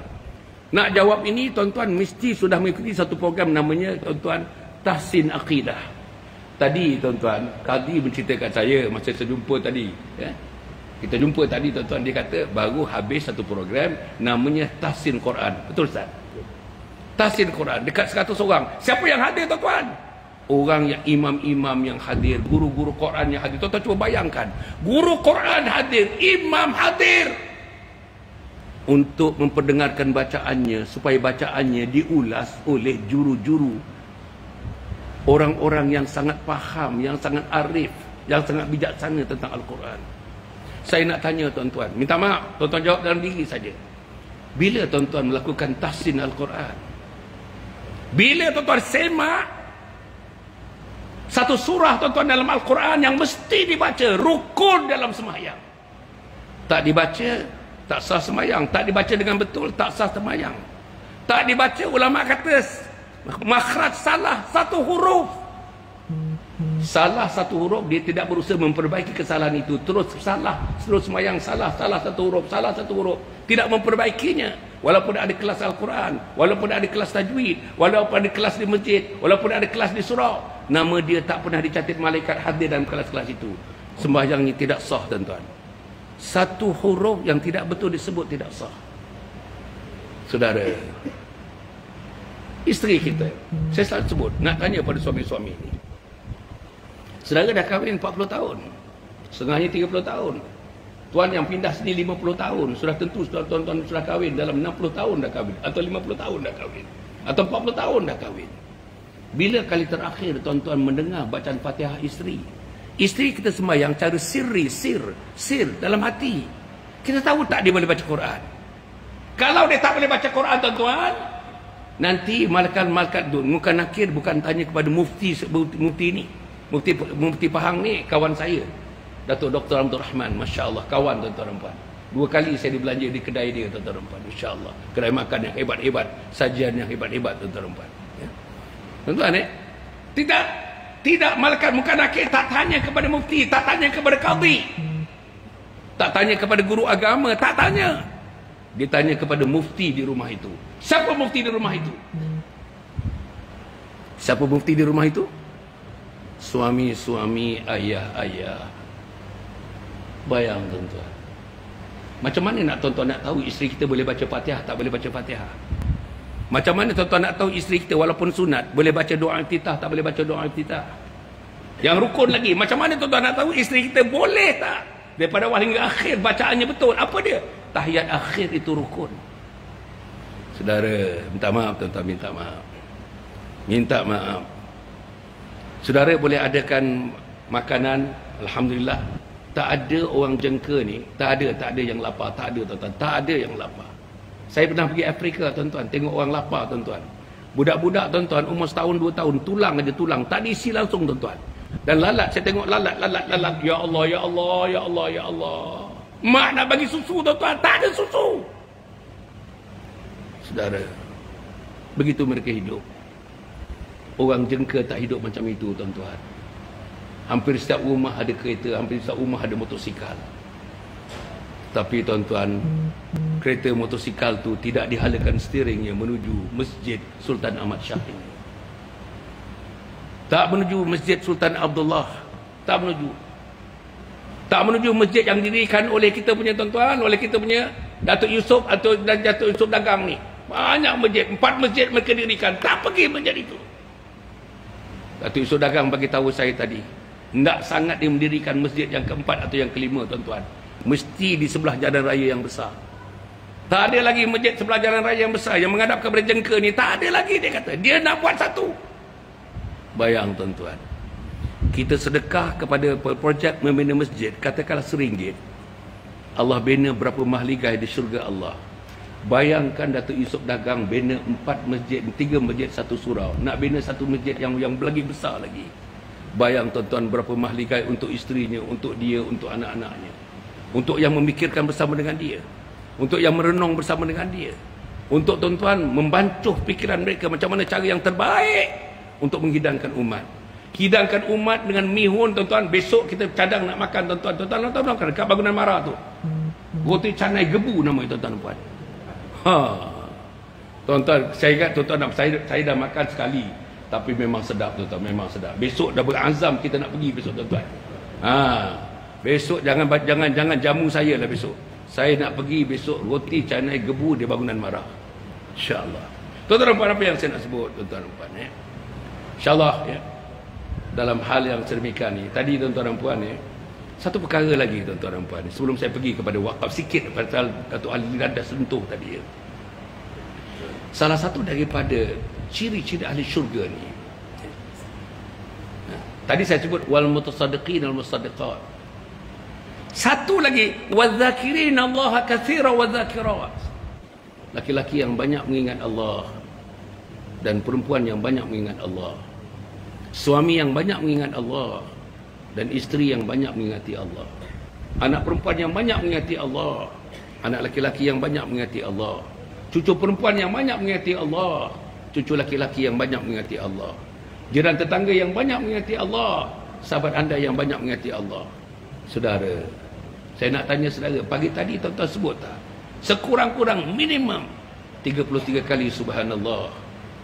Nak jawab ini, tuan-tuan, mesti sudah mengikuti satu program namanya, tuan-tuan, Tahsin Aqidah. Tadi, tuan-tuan, Qadhi menceritakan saya masa saya jumpa tadi, ya? Kita jumpa tadi, tuan-tuan, dia kata baru habis satu program namanya Tahsin Quran. Betul, Ustaz? Tahsin Quran dekat 100 orang. Siapa yang hadir, tuan-tuan? Orang yang imam-imam yang hadir, guru-guru Quran yang hadir. Tuan-tuan cuba bayangkan, guru Quran hadir, imam hadir untuk memperdengarkan bacaannya, supaya bacaannya diulas oleh juru-juru, orang-orang yang sangat faham, yang sangat arif, yang sangat bijaksana tentang Al-Quran. Saya nak tanya, tuan-tuan, minta maaf, tuan-tuan jawab dalam diri saja. Bila tuan-tuan melakukan tahsin Al-Quran? Bila tuan-tuan semak satu surah, tuan-tuan, dalam Al-Quran yang mesti dibaca, rukun dalam sembahyang? Tak dibaca, tak sah sembahyang. Tak dibaca dengan betul, tak sah sembahyang. Tak dibaca, ulama kata makhraj salah satu huruf. Salah satu huruf, dia tidak berusaha memperbaiki kesalahan itu. Terus salah, terus sembahyang salah satu huruf, salah satu huruf. Tidak memperbaikinya. Walaupun ada kelas Al-Quran, walaupun ada kelas tajwid, walaupun ada kelas di masjid, walaupun ada kelas di surau, nama dia tak pernah dicatat malaikat hadir dalam kelas-kelas itu. Sembahyangnya tidak sah, tuan-tuan. Satu huruf yang tidak betul disebut tidak sah. Saudara, isteri kita, saya selalu sebut, nak tanya pada suami-suami ini. Saudara dah kahwin 40 tahun, setengahnya 30 tahun. Tuan yang pindah sini 50 tahun, sudah tentu tuan-tuan sudah kahwin dalam 60 tahun dah kahwin, atau 50 tahun dah kahwin, atau 40 tahun dah kahwin. Bila kali terakhir tuan-tuan mendengar bacaan Fatihah isteri? Isteri kita sembahyang cara sir dalam hati. Kita tahu tak dia boleh baca Quran? Kalau dia tak boleh baca Quran, tuan-tuan, nanti malaikat Munkar Nakir bukan tanya kepada mufti ini, mufti Pahang ni, kawan saya, Datuk Dr. Abdul Rahman, Masya Allah, kawan, tuan-tuan dan puan. 2 kali saya dibelanja di kedai dia, tuan-tuan dan puan, Masya Allah. Kedai makan yang hebat-hebat, sajian yang hebat-hebat, tuan-tuan dan puan. Ya. Tuan-tuan, tidak, malaikat Munkar Nakir tak tanya kepada mufti, tak tanya kepada qadhi, tak tanya kepada guru agama, tak tanya. Dia tanya kepada mufti di rumah itu. Siapa mufti di rumah itu? Siapa mufti di rumah itu? Suami-suami, ayah-ayah. Bayang, tuan-tuan. Macam mana nak tuan-tuan nak tahu isteri kita boleh baca Fatihah, tak boleh baca Fatihah? Macam mana tuan-tuan nak tahu isteri kita walaupun sunat boleh baca doa iftitah, tak boleh baca doa iftitah? Yang rukun lagi, macam mana tuan-tuan nak tahu isteri kita boleh tak daripada awal hingga akhir bacaannya betul? Apa dia? Tahiyat akhir itu rukun. Saudara, minta maaf, tuan-tuan, minta maaf. Minta maaf. Saudara boleh adakan makanan, alhamdulillah. Tak ada orang jengka ni, tak ada yang lapar, tak ada, tuan-tuan, tak ada yang lapar. Saya pernah pergi Afrika, tuan-tuan, tengok orang lapar, tuan-tuan. Budak-budak, tuan-tuan, umur setahun 2 tahun, tulang aja tulang, tak diisi langsung, tuan-tuan. Dan lalat, saya tengok lalat. Ya Allah, ya Allah, ya Allah, ya Allah. Mak nak bagi susu, tuan-tuan, tak ada susu. Saudara, begitu mereka hidup. Orang jengka tak hidup macam itu, tuan-tuan. Hampir setiap rumah ada kereta, hampir setiap rumah ada motosikal. Tapi tuan-tuan, kereta motosikal tu tidak dihalakan steeringnya menuju Masjid Sultan Ahmad Shah ini. Tak menuju Masjid Sultan Abdullah, tak menuju. Tak menuju masjid yang didirikan oleh kita punya, tuan-tuan, oleh kita punya Datuk Yusof atau Datuk Yusof Dagang ni. Banyak masjid, 4 masjid mereka dirikan, tak pergi masjid itu. Datuk Yusof Dagang bagi tahu saya tadi, tidak sangat dia mendirikan masjid yang keempat atau yang kelima, tuan-tuan. Mesti di sebelah jalan raya yang besar. Tak ada lagi masjid sebelah jalan raya yang besar yang menghadap kepada jengka ni. Tak ada lagi, dia kata. Dia nak buat satu. Bayang tuan-tuan. Kita sedekah kepada projek membina masjid, katakanlah RM1. Allah bina berapa mahligai di syurga Allah. Bayangkan Datuk Yusof Dagang bina 4 masjid, 3 masjid, 1 surau. Nak bina satu masjid yang lagi besar lagi. Bayang tuan-tuan berapa mahligai untuk isterinya, untuk dia, untuk anak-anaknya. Untuk yang memikirkan bersama dengan dia. Untuk yang merenung bersama dengan dia. Untuk tuan-tuan membancuh fikiran mereka macam mana cara yang terbaik untuk menghidangkan umat. Hidangkan umat dengan mihun tuan-tuan. Besok kita cadang nak makan tuan-tuan. Tuan-tuan kan dekat bangunan Mara tu. Roti canai gebu nama tuan-tuan puan. Tuan-tuan, saya ingat tuan-tuan saya dah makan sekali. Tapi memang sedap tuan-tuan, memang sedap. Besok dah berazam kita nak pergi besok tuan-tuan. Besok jangan jamu saya lah besok. Saya nak pergi besok roti canai gebu di bangunan Mara. InsyaAllah. Tuan-tuan dan puan, apa yang saya nak sebut tuan-tuan dan puan ya? InsyaAllah ya. Dalam hal yang sedemikian ni, tadi tuan-tuan dan puan ya, satu perkara lagi tuan-tuan dan puan, sebelum saya pergi kepada wakaf sikit pasal Datuk Ali dah sentuh tadi ya. Salah satu daripada ciri-ciri ahli syurga ni, tadi saya sebut wal mutasaddiqin wal musaddiqat. Satu lagi, wadzakirin Allah katsira wadzakirat. Laki-laki yang banyak mengingat Allah dan perempuan yang banyak mengingat Allah. Suami yang banyak mengingat Allah dan isteri yang banyak mengingati Allah. Anak perempuan yang banyak mengingati Allah, anak laki-laki yang banyak mengingati Allah. Cucu perempuan yang banyak mengingati Allah, cucu laki-laki yang banyak mengingati Allah. Jiran tetangga yang banyak mengingati Allah, sahabat anda yang banyak mengingati Allah. Saudara, saya nak tanya saudara, pagi tadi tuan-tuan sebut tak? Sekurang-kurang minimum 33 kali subhanallah,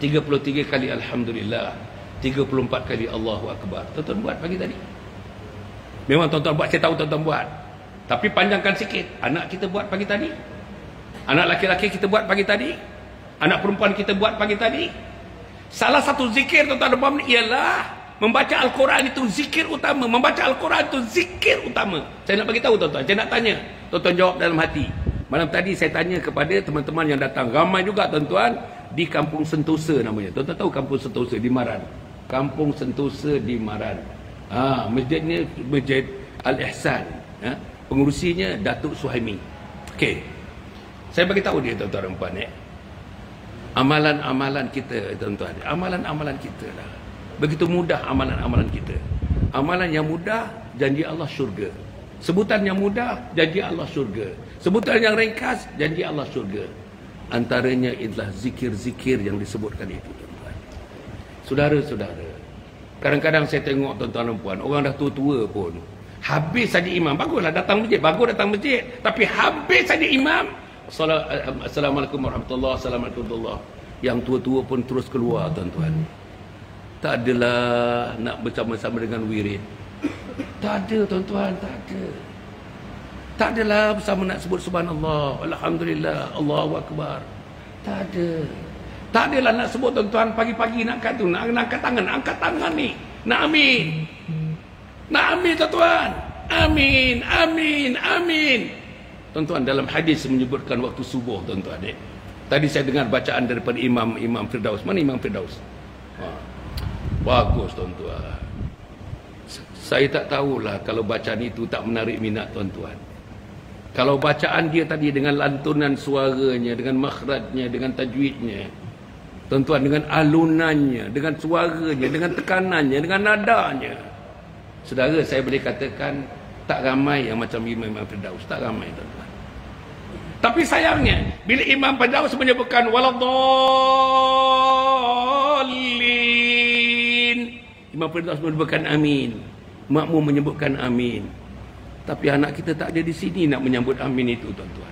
33 kali alhamdulillah, 34 kali Allahu Akbar. Tuan-tuan buat pagi tadi? Memang tuan-tuan buat, saya tahu tuan-tuan buat. Tapi panjangkan sikit. Anak kita buat pagi tadi? Anak laki-laki kita buat pagi tadi? Anak perempuan kita buat pagi tadi? Salah satu zikir tuan-tuan dan puan ialah membaca Al-Quran itu zikir utama. Membaca Al-Quran itu zikir utama. Saya nak bagi tahu tuan-tuan. Saya nak tanya. Tuan-tuan jawab dalam hati. Malam tadi saya tanya kepada teman-teman yang datang. Ramai juga tuan-tuan di Kampung Sentosa namanya. Tuan-tuan tahu Kampung Sentosa di Maran? Kampung Sentosa di Maran. Masjidnya Masjid Al-Ihsan. Pengurusinya Datuk Suhaimi. Okey. Saya bagi tahu dia tuan-tuan dan puan amalan-amalan kita tuan-tuan. Amalan-amalan kita lah. Begitu mudah amalan-amalan kita. Amalan yang mudah, janji Allah syurga. Sebutan yang mudah, janji Allah syurga. Sebutan yang ringkas, janji Allah syurga. Antaranya adalah zikir-zikir yang disebutkan itu, tuan-tuan. Saudara-saudara, kadang-kadang saya tengok tuan-tuan dan puan, orang dah tua-tua pun, habis saja imam, baguslah datang masjid, bagus datang masjid, tapi habis saja imam, Assalamualaikum warahmatullahi wabarakatuh. Yang tua-tua pun terus keluar, tuan-tuan. Tak adalah nak bersama-sama dengan wirid. Tak ada tuan-tuan, tak ada. Tak adalah bersama nak sebut subhanallah, alhamdulillah, Allahu Akbar. Tak ada. Tak adalah nak sebut tuan-tuan pagi-pagi nak angkat tu, nak angkat tangan ni. Nak amin. Nak amin tuan-tuan. Amin, amin, amin. Tuan-tuan, dalam hadis menyebutkan waktu subuh tuan-tuan. Tadi saya dengar bacaan daripada Imam Firdaus. Mana Imam Firdaus? Bagus tuan-tuan. Saya tak tahulah kalau bacaan itu tak menarik minat tuan-tuan. Kalau bacaan dia tadi dengan lantunan suaranya, dengan makhrajnya, dengan tajwidnya, tuan-tuan, dengan alunannya, dengan suaranya, dengan tekanannya, dengan nadanya, saudara, saya boleh katakan tak ramai yang macam Imam Firdaus. Tak ramai tuan-tuan. Tapi sayangnya bila Imam Firdaus menyebutkan waladdallin, Imam Firdaus menyebutkan amin, makmum menyebutkan amin. Tapi anak kita tak ada di sini nak menyambut amin itu, tuan-tuan.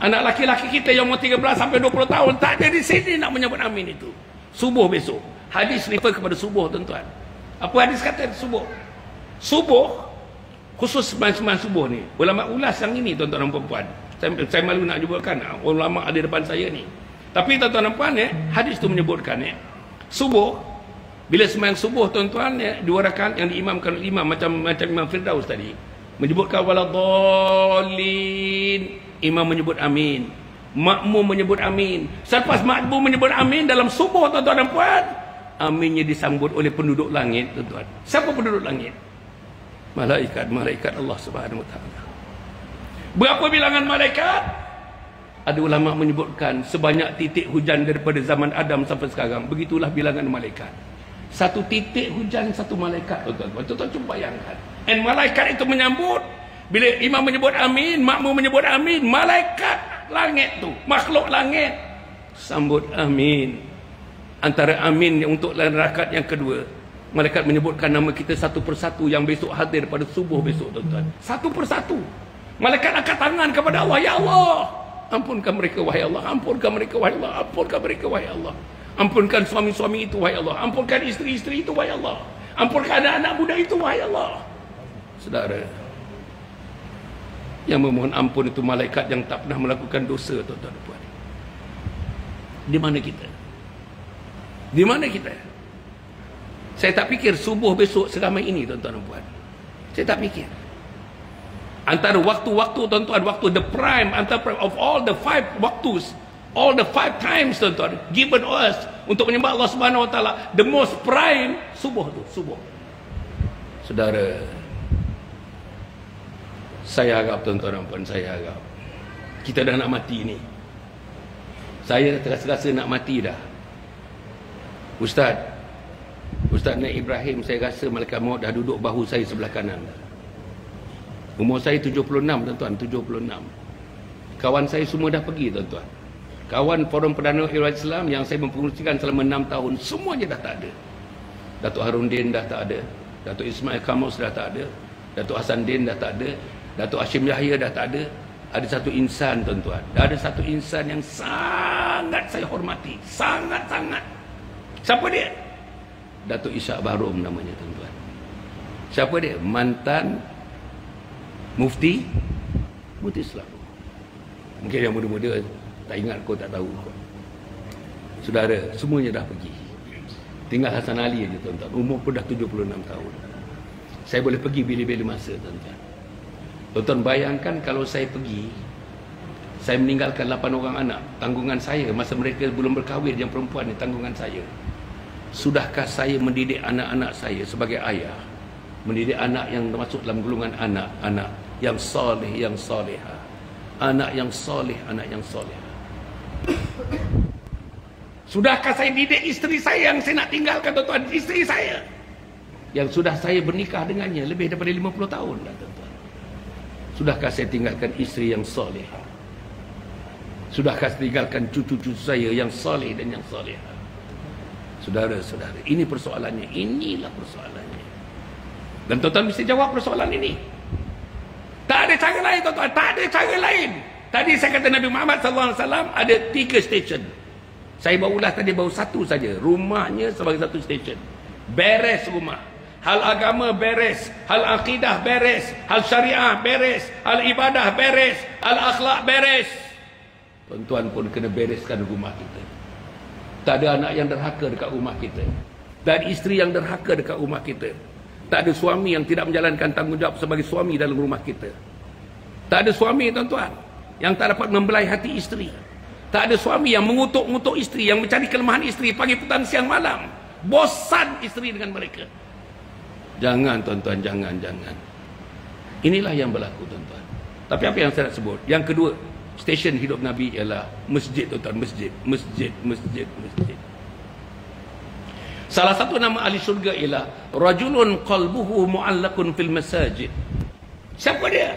Anak laki-laki kita yang umur 13 sampai 20 tahun tak ada di sini nak menyambut amin itu. Subuh besok. Hadis refer kepada subuh, tuan-tuan. Apa hadis kata subuh? Subuh, khusus sembahyang subuh ni. Ulama ulas yang ini, tuan-tuan dan puan-puan. Saya malu nak jumpakan ulama ada depan saya ni. Tapi tuan-tuan dan puan hadis tu menyebutkan subuh, bila sembahyang subuh tuan-tuan 2 rakaat yang diimamkan oleh imam macam Imam Firdaus tadi. Menyebutkan waladhdallin. Imam menyebut amin. Makmum menyebut amin. Selepas makmum menyebut amin dalam subuh, tuan-tuan dan puan, aminnya disambut oleh penduduk langit, tuan-tuan. Siapa penduduk langit? Malaikat Allah Subhanahu wa taala. Berapa bilangan malaikat? Ada ulama menyebutkan sebanyak titik hujan daripada zaman Adam sampai sekarang. Begitulah bilangan malaikat. Satu titik hujan, satu malaikat, tuan-tuan. Tuan-tuan cuba bayangkan. Dan malaikat itu menyambut. Bila imam menyebut amin, makmum menyebut amin, malaikat langit tu, makhluk langit sambut amin. Antara amin untuk rakaat yang kedua, malaikat menyebutkan nama kita satu persatu yang besok hadir pada subuh besok, tuan-tuan. Satu persatu. Malaikat angkat tangan kepada Allah, ya Allah, ampunkan mereka wahai Allah, ampunkan mereka wahai Allah, ampunkan mereka wahai Allah. Ampunkan suami-suami itu wahai Allah, ampunkan isteri-isteri itu wahai Allah, ampunkan anak-anak muda itu wahai Allah. Saudara, yang memohon ampun itu malaikat yang tak pernah melakukan dosa, tuan-tuan dan puan. Di mana kita? Di mana kita? Saya tak fikir subuh besok seramai ini, tuan-tuan dan puan. Saya tak fikir. Antara waktu-waktu, tuan-tuan, waktu the prime, antara of all the 5 waktus, all the 5 times, tuan-tuan, given us untuk menyembah Allah Subhanahu wa taala, the most prime subuh tu, subuh. Saudara, saya harap, tuan-tuan dan puan, saya harap kita dah nak mati ni. Saya terasa-rasa nak mati dah. Ustaz Naik Ibrahim, saya rasa malaikat maut dah duduk bahu saya sebelah kanan. Umur saya 76, tuan-tuan, 76. Kawan saya semua dah pergi, tuan-tuan. Kawan Forum Perdana Ulama Islam yang saya mempengerusikan selama 6 tahun, semuanya dah tak ada. Datuk Harundin dah tak ada, Datuk Ismail Kamus dah tak ada, Datuk Hasan Din dah tak ada, Datuk Hashim Yahya dah tak ada. Ada satu insan, tuan-tuan, ada satu insan yang sangat saya hormati, sangat-sangat. Siapa dia? Datuk Ishak Baharom namanya, tuan-tuan. Siapa dia? Mantan Mufti Islam. Mungkin yang muda-muda tak ingat, kau tak tahu. Saudara, semuanya dah pergi. Tinggal Hasan Ali aja, tuan-tuan. Umur pun dah 76 tahun. Saya boleh pergi bila-bila masa, tuan-tuan. Tuan-tuan bayangkan kalau saya pergi, saya meninggalkan 8 orang anak, tanggungan saya masa mereka belum berkahwin, yang perempuan ni tanggungan saya. Sudahkah saya mendidik anak-anak saya sebagai ayah, mendidik anak yang masuk dalam golongan anak-anak yang soleh, yang soleha, anak yang soleh, anak yang soleha? Sudahkah saya didik isteri saya yang saya nak tinggalkan, tuan-tuan, isteri saya yang sudah saya bernikah dengannya lebih daripada 50 tahun dah, tuan-tuan. Sudahkah saya tinggalkan isteri yang soleh? Sudahkah saya tinggalkan cucu-cucu saya yang soleh dan yang soleha? Saudara-saudara, ini persoalannya. Inilah persoalannya. Dan tuan-tuan mesti jawab persoalan ini. Tak ada cara lain, tuan-tuan. Tak ada cara lain. Tadi saya kata Nabi Muhammad SAW ada 3 stesen. Saya barulah tadi baru 1 saja. Rumahnya sebagai 1 stesen. Beres rumah. Hal agama beres, hal akidah beres, hal syariah beres, hal ibadah beres, hal akhlak beres. Tuan-tuan pun kena bereskan rumah kita. Tak ada anak yang derhaka dekat rumah kita. Tak ada isteri yang derhaka dekat rumah kita. Tak ada suami yang tidak menjalankan tanggungjawab sebagai suami dalam rumah kita. Tak ada suami, tuan-tuan, yang tak dapat membelai hati isteri. Tak ada suami yang mengutuk-ngutuk isteri, yang mencari kelemahan isteri pagi, petang, siang, malam. Bosan isteri dengan mereka. Jangan, tuan-tuan, jangan. Inilah yang berlaku, tuan-tuan. Tapi apa yang saya nak sebut? Yang kedua, stesen hidup Nabi ialah masjid, tuan-tuan. Masjid. Salah satu nama ahli syurga ialah rajulun qalbuhu mu'allakun fil masajid. Siapa dia?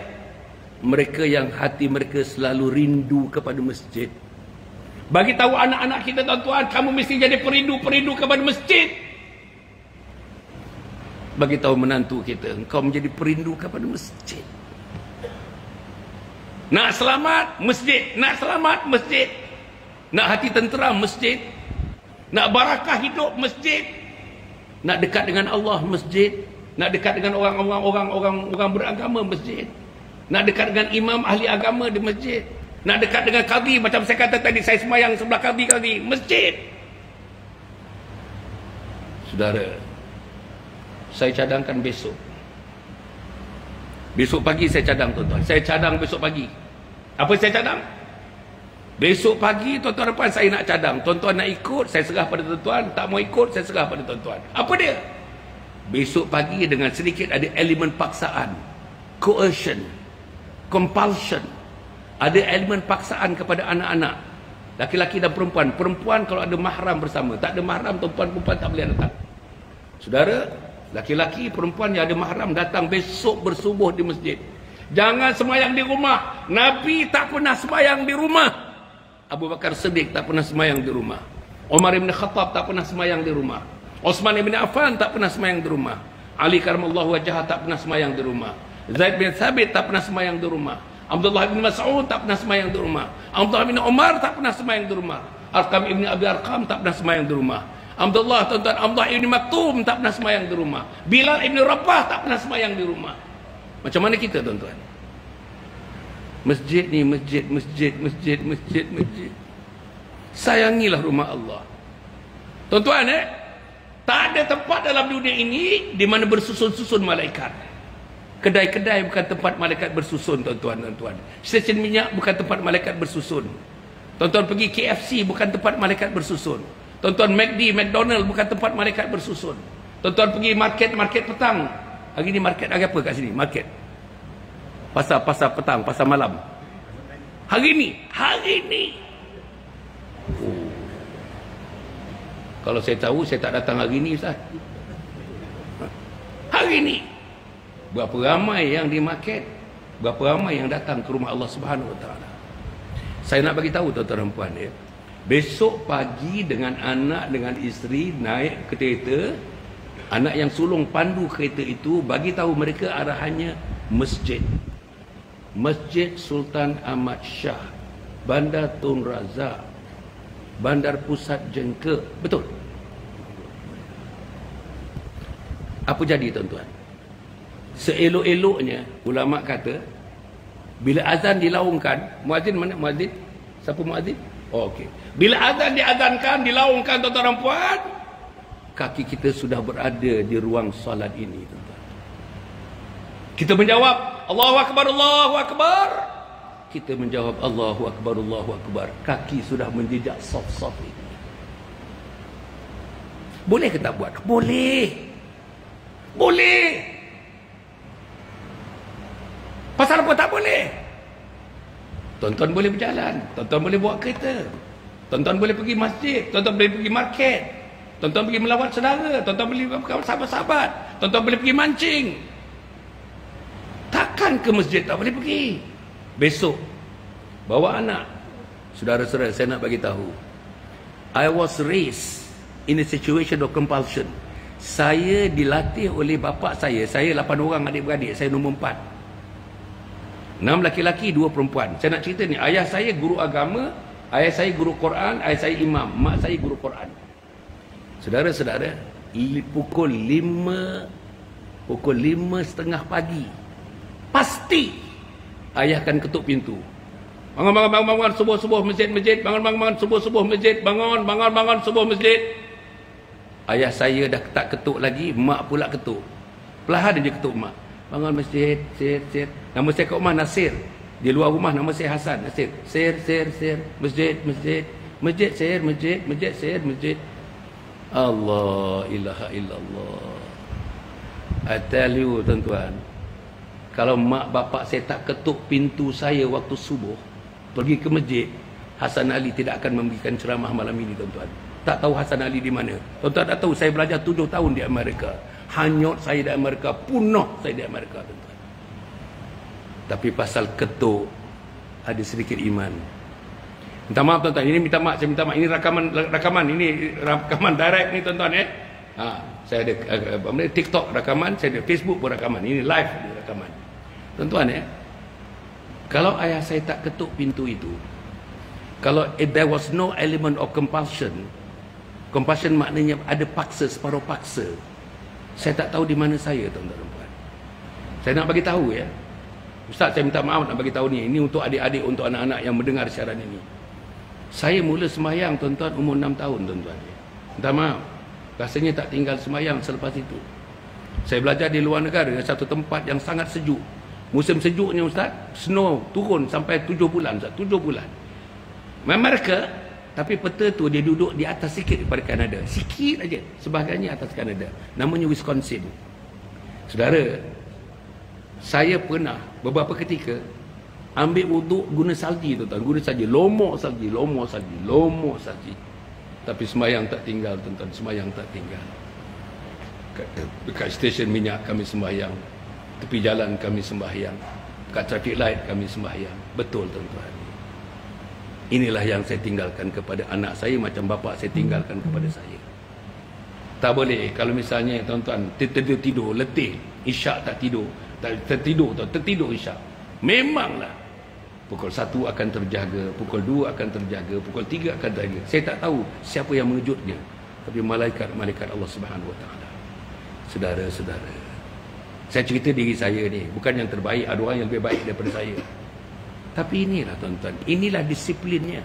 Mereka yang hati mereka selalu rindu kepada masjid. Bagi tahu anak-anak kita, tuan-tuan, kamu mesti jadi perindu kepada masjid. Bagi tahu menantu kita, engkau menjadi perindu kepada masjid. Nak selamat, masjid. Nak selamat, masjid. Nak hati tenteram, masjid. Nak barakah hidup, masjid. Nak dekat dengan Allah, masjid. Nak dekat dengan orang beragama, masjid. Nak dekat dengan imam ahli agama di masjid. Nak dekat dengan qadhi, macam saya kata tadi, saya sembahyang sebelah qadhi, masjid. Saudara, saya cadangkan besok Besok pagi saya cadang tuan-tuan. Saya cadang besok pagi. Apa saya cadang? Besok pagi tuan-tuan depan saya nak cadang. Tuan-tuan nak ikut, saya serah pada tuan-tuan. Tak mau ikut, saya serah pada tuan-tuan. Apa dia? Besok pagi dengan sedikit ada elemen paksaan, coercion, compulsion. Ada elemen paksaan kepada anak-anak, laki-laki dan perempuan. Perempuan kalau ada mahram bersama, tak ada mahram, perempuan tak boleh datang. Saudara, laki-laki perempuan yang ada mahram datang besok bersubuh di masjid. Jangan sembahyang di rumah. Nabi tak pernah sembahyang di rumah. Abu Bakar Siddiq tak pernah sembahyang di rumah. Umar ibn Khattab tak pernah sembahyang di rumah. Utsman ibn Affan tak pernah sembahyang di rumah. Ali karamallahu wajhah tak pernah sembahyang di rumah. Zaid bin Thabit tak pernah sembahyang di rumah. Abdullah bin Mas'ud tak pernah sembahyang di rumah. Abdullah bin Umar tak pernah sembahyang di rumah. Arqam ibn Abi Arqam tak pernah sembahyang di rumah. Abdullah ibn Maktum tak pernah sembahyang di rumah. Bilal ibn Rabah tak pernah sembahyang di rumah. Macam mana kita tuan-tuan? Masjid ni masjid. Sayangilah rumah Allah. Tuan-tuan, tak ada tempat dalam dunia ini di mana bersusun-susun malaikat. Kedai-kedai bukan tempat malaikat bersusun, tuan-tuan. Stesen minyak bukan tempat malaikat bersusun. Tuan-tuan pergi KFC bukan tempat malaikat bersusun. Tuan-tuan McD, McDonald bukan tempat malaikat bersusun. Tuan-tuan pergi market petang. Hari ni market ada apa kat sini? Market. Pasar petang, pasar malam. Hari ni. Oh. Kalau saya tahu, saya tak datang hari ni, Ustaz. Hari ni. Berapa ramai yang di market, berapa ramai yang datang ke rumah Allah Subhanahu Wa Taala. Saya nak bagi tahu tuan-tuan dan puan, besok pagi dengan anak, dengan isteri naik kereta, anak yang sulung pandu kereta itu bagi tahu mereka arahannya Masjid Sultan Ahmad Shah, Bandar Tun Razak, Bandar Pusat Jengke. Betul? Apa jadi tuan-tuan? Seelok-eloknya ulama kata bila azan dilaungkan, muazzin mana muazzin? Siapa muazzin? Oh, okey. Bila azan diazankan, dilaungkan tuan-tuan dan puan, kaki kita sudah berada di ruang solat ini, tuan-tuan. Kita menjawab Allahu Akbar, Allahu Akbar. Kita menjawab Allahu Akbar, Allahu Akbar. Kaki sudah menjejak saf-saf ini. Boleh ke tak buat? Boleh. Pasal apa tak boleh? Tuan-tuan boleh berjalan, tuan-tuan boleh bawa kereta, tuan-tuan boleh pergi masjid, tuan-tuan boleh pergi market, tuan-tuan pergi melawat saudara, tuan-tuan boleh berkawan sahabat-sahabat, tuan-tuan boleh pergi mancing. Takkan ke masjid tak boleh pergi? Besok bawa anak. Saudara-saudara, saya nak bagi tahu, I was raised in a situation of compulsion. Saya dilatih oleh bapa saya 8 orang adik-beradik, saya nombor 4. 6 laki-laki, 2 perempuan. Saya nak cerita ni, ayah saya guru agama, ayah saya guru Quran, ayah saya imam, mak saya guru Quran. Saudara-saudara, pukul 5:30 pagi, pasti ayah akan ketuk pintu. Bangun, subuh masjid, bangun, subuh masjid, bangun, subuh masjid. Ayah saya dah tak ketuk lagi, mak pula ketuk. Perlahan dia ketuk mak. Bangun masjid. Nama saya kat rumah Nasir. Di luar rumah nama saya Hasan. Nasir. Sir. Masjid. Allah ilaha illallah. I tell you tuan-tuan, kalau mak bapak saya tak ketuk pintu saya waktu subuh pergi ke masjid, Hasan Ali tidak akan memberikan ceramah malam ini, tuan-tuan. Tak tahu Hasan Ali di mana. Tuan-tuan tak tahu, saya belajar 7 tahun di Amerika. Hanyut saya di Amerika, punah saya di Amerika, tuan-tuan. Tapi pasal ketuk, ada sedikit iman. Minta maaf tuan-tuan, ini minta maaf, saya minta maaf. Ini rakaman direct ni tuan-tuan saya ada TikTok rakaman, saya ada Facebook pun rakaman. Ini live rakaman. Tuan-tuan kalau ayah saya tak ketuk pintu itu, kalau there was no element of compulsion maknanya ada paksa, separuh paksa. Saya tak tahu di mana saya, tuan-tuan dan puan. Saya nak bagi tahu Ustaz, saya minta maaf nak bagi tahu ni. Ini untuk adik-adik, untuk anak-anak yang mendengar siaran ini. Saya mula sembahyang, tuan-tuan, umur 6 tahun, tuan-tuan. Minta maaf. Rasanya tak tinggal sembahyang selepas itu. Saya belajar di luar negara, satu tempat yang sangat sejuk. Musim sejuknya Ustaz, snow turun sampai 7 bulan Ustaz, 7 bulan. Amerika, tapi peta tu dia duduk di atas sikit daripada Kanada. Sikit aja, sebahagiannya atas Kanada. Namanya Wisconsin. Saudara, saya pernah beberapa ketika ambil wuduk guna salji tuan-tuan, guna salji, lomok salji, lomok salji, lomok salji. Tapi sembahyang tak tinggal tuan-tuan, sembahyang tak tinggal. Dekat stesen minyak kami sembahyang, tepi jalan kami sembahyang, kat traffic light kami sembahyang. Betul tuan-tuan. Inilah yang saya tinggalkan kepada anak saya, macam bapa saya tinggalkan kepada saya. Tak boleh kalau misalnya tuan-tuan tidur letih, isyak tak tidur, tertidur isyak. Memanglah pukul 1 akan terjaga, pukul 2 akan terjaga, pukul 3 akan terjaga. Saya tak tahu siapa yang mengejutnya, tapi malaikat Allah Subhanahu Wa Taala. Saudara-saudara, saya cerita diri saya ni, bukan yang terbaik, ada orang yang lebih baik daripada saya. Tapi inilah tuan-tuan, inilah disiplinnya.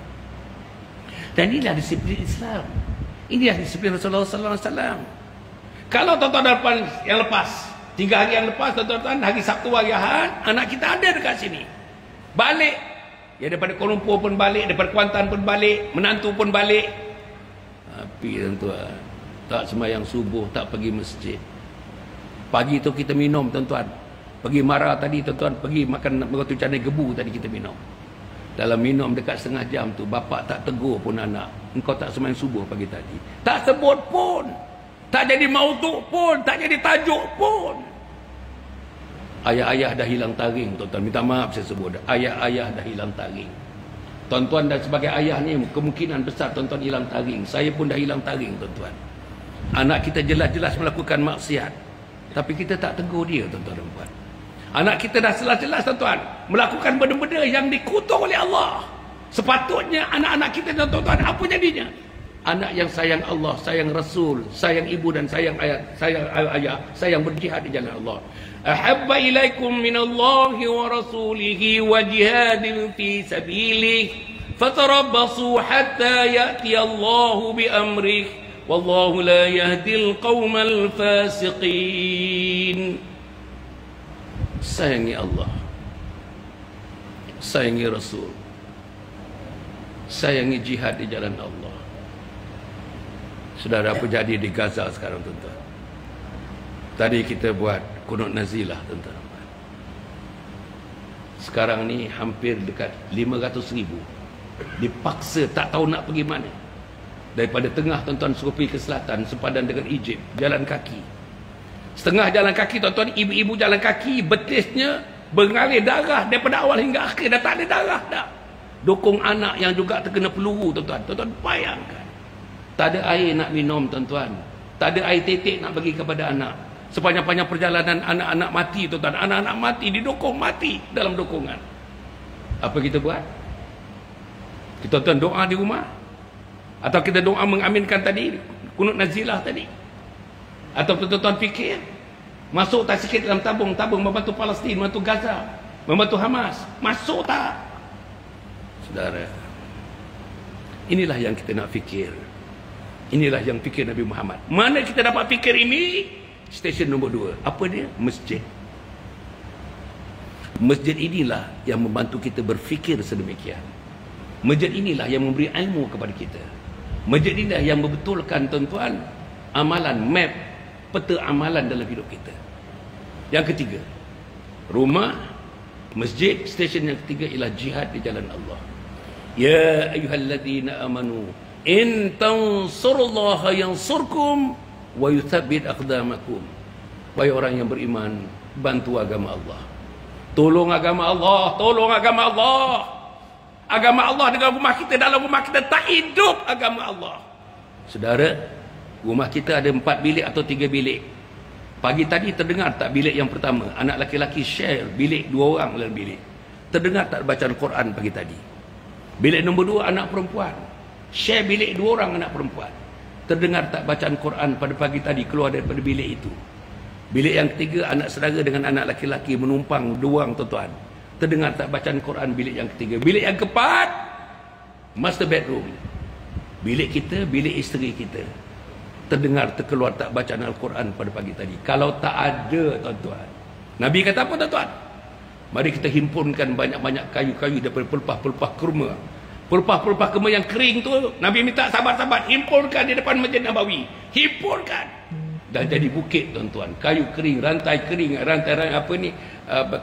Dan inilah disiplin Islam. Inilah disiplin Rasulullah sallallahu alaihi wasallam. Kalau tuan-tuan yang lepas, 3 hari yang lepas tuan-tuan, hari Sabtu, hari Ahad, anak kita ada dekat sini. Balik. Ya, daripada Kuala Lumpur pun balik, daripada Kuantan pun balik, menantu pun balik. Tapi tuan-tuan, tak sembahyang subuh, tak pergi masjid. Pagi tu kita minum tuan-tuan. Pergi marah tadi tuan-tuan, pergi makan batu canai gebu tadi kita minum. Dalam minum dekat setengah jam tu, bapak tak tegur pun anak, engkau tak sembahyang subuh pagi tadi. Tak sebut pun. Tak jadi mauduk pun, tak jadi tajuk pun. Ayah-ayah dah hilang taring tuan-tuan. Minta maaf saya sebut. Ayah-ayah dah hilang taring. Tuan-tuan dan sebagai ayah ni kemungkinan besar tuan-tuan hilang taring. Saya pun dah hilang taring tuan-tuan. Anak kita jelas-jelas melakukan maksiat, tapi kita tak tegur dia tuan-tuan dan puan. Anak kita dah jelas-jelas tuan-tuan melakukan benda-benda yang dikutuk oleh Allah. Sepatutnya anak-anak kita tuan-tuan apa jadinya? Anak yang sayang Allah, sayang Rasul, sayang ibu dan sayang ayah, sayang berjihad di jalan Allah. Ahabba ilaikum minallahi wa rasulihi wa jihadin fi sabilihi fatarabbasu hatta ya'ti Allahu bi amrih wallahu la yahdil qaumal fasiqin. Sayangi Allah, sayangi Rasul, sayangi jihad di jalan Allah. Saudara, apa jadi di Gaza sekarang tuan-tuan? Tadi kita buat kunut nazilah tuan-tuan. Sekarang ni hampir dekat 500,000 dipaksa tak tahu nak pergi mana. Daripada tengah tuan-tuan suruh pergi ke selatan, sepadan dengan Egypt, jalan kaki. Setengah jalan kaki tuan-tuan, ibu-ibu jalan kaki, betisnya mengalir darah daripada awal hingga akhir, dah tak ada darah dah. Dukung anak yang juga terkena peluru tuan-tuan. Tuan-tuan bayangkan. Tak ada air nak minum tuan-tuan. Tak ada air tetek nak bagi kepada anak. Sepanjang-panjang perjalanan anak-anak mati tuan-tuan. Anak-anak mati, didukung mati dalam dukungan. Apa kita buat? Kita tuan doa di rumah? Atau kita doa mengaminkan tadi, kunut nazilah tadi? Atau tuan-tuan fikir masuk tak sikit dalam tabung membantu Palestin, membantu Gaza, membantu Hamas? Masuk tak? Saudara, inilah yang kita nak fikir. Inilah yang fikir Nabi Muhammad. Mana kita dapat fikir ini? Stesen nombor 2. Apa dia? Masjid. Masjid inilah yang membantu kita berfikir sedemikian. Masjid inilah yang memberi ilmu kepada kita. Masjid inilah yang membetulkan tuan-tuan amalan, map, peta amalan dalam hidup kita. Yang ketiga, rumah, masjid. Stesen yang ketiga ialah jihad di jalan Allah. Ya ayyuhalladzina amanu in tansurullaha yansurkum wa yuthabbit aqdamakum. Wahai orang yang beriman, bantu agama Allah. Tolong agama Allah, tolong agama Allah. Agama Allah dengan rumah kita, dalam rumah kita tak hidup agama Allah. Saudara, rumah kita ada 4 bilik atau 3 bilik. Pagi tadi terdengar tak bilik yang pertama, anak laki-laki share bilik 2 orang dalam bilik. Terdengar tak bacaan Quran pagi tadi. Bilik nombor 2 anak perempuan, share bilik 2 orang anak perempuan. Terdengar tak bacaan Quran pada pagi tadi keluar daripada bilik itu. Bilik yang ketiga, anak saudara dengan anak laki-laki menumpang 2 orang tuan-tuan. Terdengar tak bacaan Quran bilik yang ketiga. Bilik yang keempat, master bedroom. Bilik kita, bilik isteri kita. Terdengar terkeluar tak bacaan Al-Quran pada pagi tadi. Kalau tak ada tuan-tuan, Nabi kata apa tuan-tuan? Mari kita himpunkan banyak-banyak kayu-kayu daripada pelepah-pelepah kurma. Pelepah-pelepah kurma yang kering tu, Nabi minta sahabat-sahabat himpunkan di depan Masjid Nabawi. Himpunkan. Dan jadi bukit, tuan-tuan. Kayu kering, rantai kering, rantai apa ni,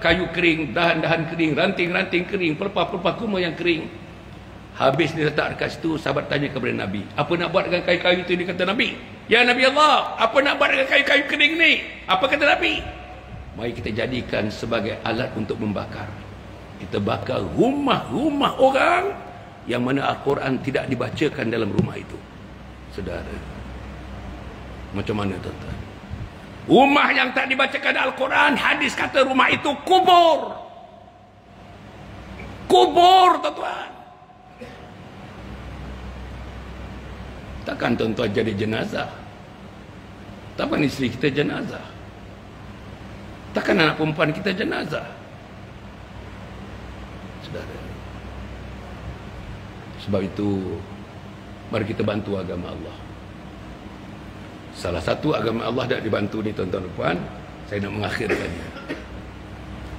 kayu kering, dahan-dahan kering, ranting-ranting kering, pelepah-pelepah kurma yang kering. Habis dia letak dekat situ, sahabat tanya kepada Nabi, apa nak buat dengan kayu-kayu itu? Dia kata Nabi, ya Nabi Allah, apa nak buat dengan kayu-kayu kering ni? Apa kata Nabi? Mari kita jadikan sebagai alat untuk membakar. Kita bakar rumah-rumah orang yang mana Al-Quran tidak dibacakan dalam rumah itu. Saudara, macam mana tuan-tuan? Rumah yang tak dibacakan Al-Quran, hadis kata rumah itu kubur. Kubur, tuan-tuan. Takkan tuan-tuan jadi jenazah? Takkan isteri kita jenazah? Takkan anak perempuan kita jenazah? Saudara, sebab itu mari kita bantu agama Allah. Salah satu agama Allah dah dibantu ni tuan-tuan dan puan, saya nak mengakhirkannya,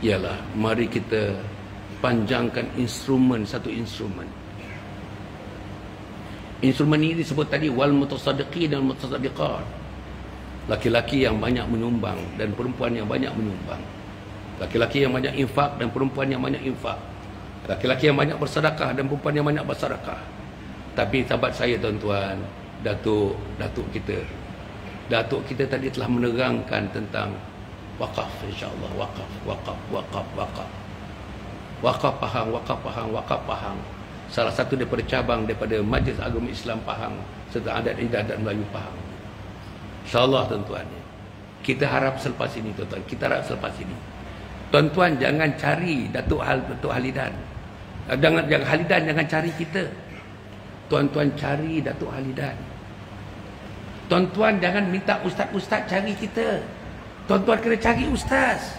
ialah mari kita panjangkan instrumen, satu instrumen. Instrumen ini disebut tadi wal mutasaddiqin dan mutasaddiqat. Laki-laki yang banyak menyumbang dan perempuan yang banyak menyumbang. Laki-laki yang banyak infak dan perempuan yang banyak infak. Laki-laki yang banyak bersedekah dan perempuan yang banyak bersedekah. Tapi sahabat saya tuan-tuan, Datuk kita tadi telah menerangkan tentang wakaf, insya-Allah. Wakaf Pahang. Salah satu daripada cabang daripada Majlis Agama Islam Pahang serta adat istiadat Melayu Pahang. InsyaAllah tuan-tuan, kita harap selepas ini tuan-tuan, tuan-tuan jangan cari Datuk Halidan. Jangan Halidan jangan cari kita. Tuan-tuan cari Datuk Halidan. Tuan-tuan jangan minta ustaz-ustaz cari kita. Tuan-tuan kena cari ustaz.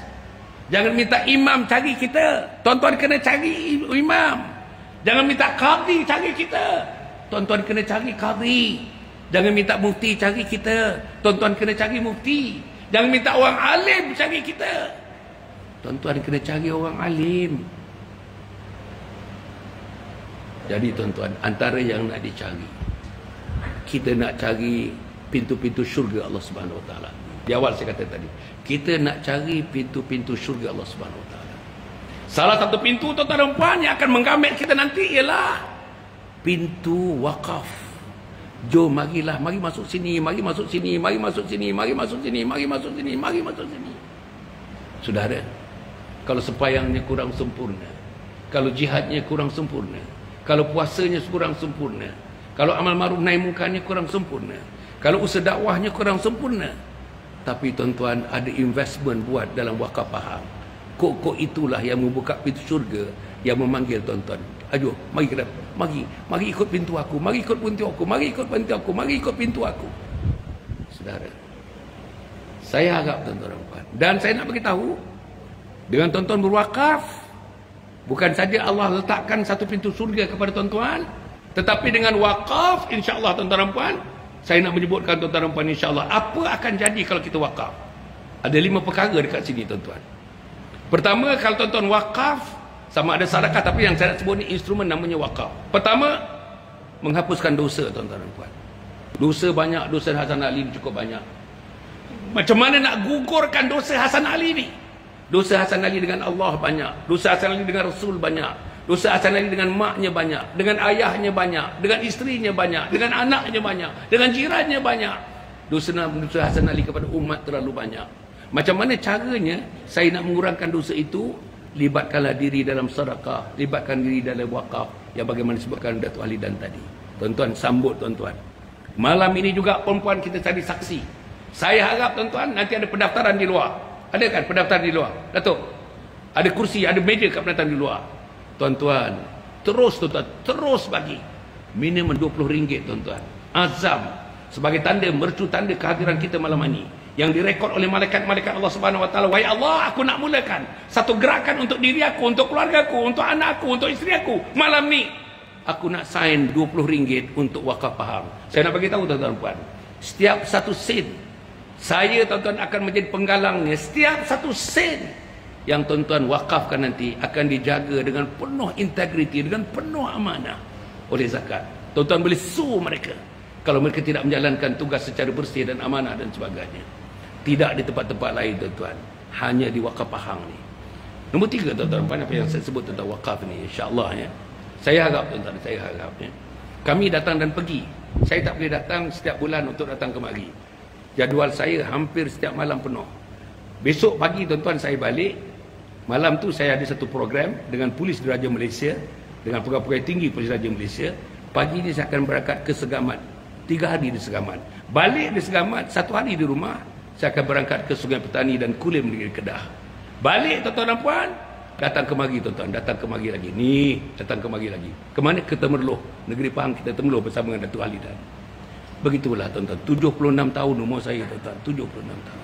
Jangan minta imam cari kita. Tuan-tuan kena cari imam. Jangan minta qadhi cari kita. Tuan-tuan kena cari qadhi. Jangan minta mufti cari kita. Tuan-tuan kena cari mufti. Jangan minta orang alim cari kita. Tuan-tuan kena cari orang alim. Jadi tuan-tuan, antara yang nak dicari, kita nak cari pintu-pintu syurga Allah Subhanahu Wa Taala. Di awal saya kata tadi, kita nak cari pintu-pintu syurga Allah Subhanahu Wa Taala. Salah satu pintu tuan-tuan dan puan yang akan menggamit kita nanti ialah pintu wakaf. Jom marilah, mari masuk sini, mari masuk sini, mari masuk sini, mari masuk sini, mari masuk sini, mari masuk sini. Saudara, kalau sembahyangnya kurang sempurna, kalau jihadnya kurang sempurna, kalau puasanya kurang sempurna, kalau amal ma'ruf nahi munkarnya kurang sempurna, kalau usaha dakwahnya kurang sempurna, tapi tuan-tuan ada investment buat dalam wakaf Pahang. Kok itulah yang membuka pintu syurga, yang memanggil tuan-tuan. Ayo, mari kita, mari ikut pintu aku, mari ikut pintu aku, mari ikut pintu aku, mari ikut pintu aku. Saudara, saya harap tuan-tuan dan puan, dan saya nak beritahu, dengan tuan-tuan berwakaf, bukan saja Allah letakkan satu pintu surga kepada tuan-tuan, tetapi dengan wakaf, insya-Allah tuan-tuan dan puan, saya nak menyebutkan tuan-tuan dan puan, insya-Allah apa akan jadi kalau kita wakaf. Ada 5 perkara dekat sini tuan-tuan. Pertama, kalau tuan-tuan wakaf, sama ada sedekah, tapi yang saya nak sebut ni instrumen namanya wakaf. Pertama, menghapuskan dosa tuan-tuan dan puan. Dosa banyak, dosa Hasan Ali cukup banyak. Macam mana nak gugurkan dosa Hasan Ali ni? Dosa Hasan Ali dengan Allah banyak, dosa Hasan Ali dengan Rasul banyak, dosa Hasan Ali dengan maknya banyak, dengan ayahnya banyak, dengan isterinya banyak, dengan anaknya banyak, dengan jirannya banyak. Dosa Hasan Ali kepada umat terlalu banyak. Macam mana caranya saya nak mengurangkan dosa itu? Libatkanlah diri dalam sedekah, libatkan diri dalam wakaf, yang bagaimana disebutkan Datuk Halidan tadi. Tuan-tuan sambut tuan-tuan. Malam ini juga perempuan kita cari saksi. Saya harap tuan-tuan nanti ada pendaftaran di luar. Ada kan pendaftaran di luar? Datuk, ada kursi, ada meja kat pendaftaran di luar. Tuan-tuan, terus bagi. Minimum RM20 tuan-tuan. Azam sebagai tanda, mercu tanda kehadiran kita malam ini, yang direkod oleh malaikat-malaikat Allah Subhanahu Wa Taala. Wahai Allah, aku nak mulakan satu gerakan untuk diri aku, untuk keluarga aku, untuk anak aku, untuk isteri aku. Malam ni aku nak sign RM20 untuk wakaf Pahang. Saya nak bagi tahu tuan-tuan puan, setiap satu sen saya tuan-tuan akan menjadi penggalangnya. Setiap satu sen yang tuan-tuan wakafkan nanti akan dijaga dengan penuh integriti, dengan penuh amanah oleh zakat. Tuan-tuan boleh sue mereka kalau mereka tidak menjalankan tugas secara bersih dan amanah dan sebagainya. Tidak di tempat-tempat lain tuan-tuan, hanya di Wakaf Pahang ni. Nombor 3 tuan-tuan, apa yang saya sebut tentang wakaf ni, insya-Allah ya. Saya harap tuan-tuan, saya harap ya. Kami datang dan pergi. Saya tak boleh datang setiap bulan untuk datang kemari. Jadual saya hampir setiap malam penuh. Besok pagi tuan-tuan saya balik. Malam tu saya ada satu program dengan Polis Diraja Malaysia, dengan pegawai tinggi Polis Diraja Malaysia. Pagi ni saya akan berangkat ke Segamat. 3 hari di Segamat. Balik di Segamat, 1 hari di rumah. Saya akan berangkat ke Sungai Petani dan Kulim negeri Kedah. Balik tuan-tuan dan puan, datang kemari tuan-tuan, datang kemari lagi. Ni, datang kemari lagi. Kemana? Ke Temerloh. Negeri Pahang kita Temerloh bersama dengan Datuk Halidan. Begitulah tuan-tuan. 76 tahun umur saya tuan-tuan. 76 tahun.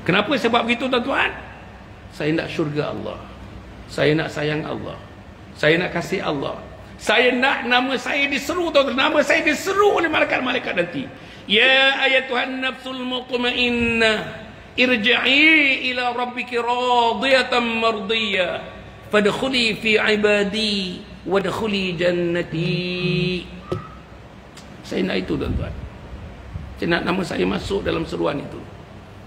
Kenapa sebab begitu tuan-tuan? Saya nak syurga Allah. Saya nak sayang Allah. Saya nak kasih Allah. Saya nak nama saya diseru tuan-tuan. Nama saya diseru oleh malaikat-malaikat nanti. Ya ayatuhan nafsul mutmainnah, irji'i ila rabbiki radiyatan mardiyah, fadkhuli fi ibadi wadkhuli jannati. Saya nak itu tuan-tuan. Saya nak nama saya masuk dalam seruan itu.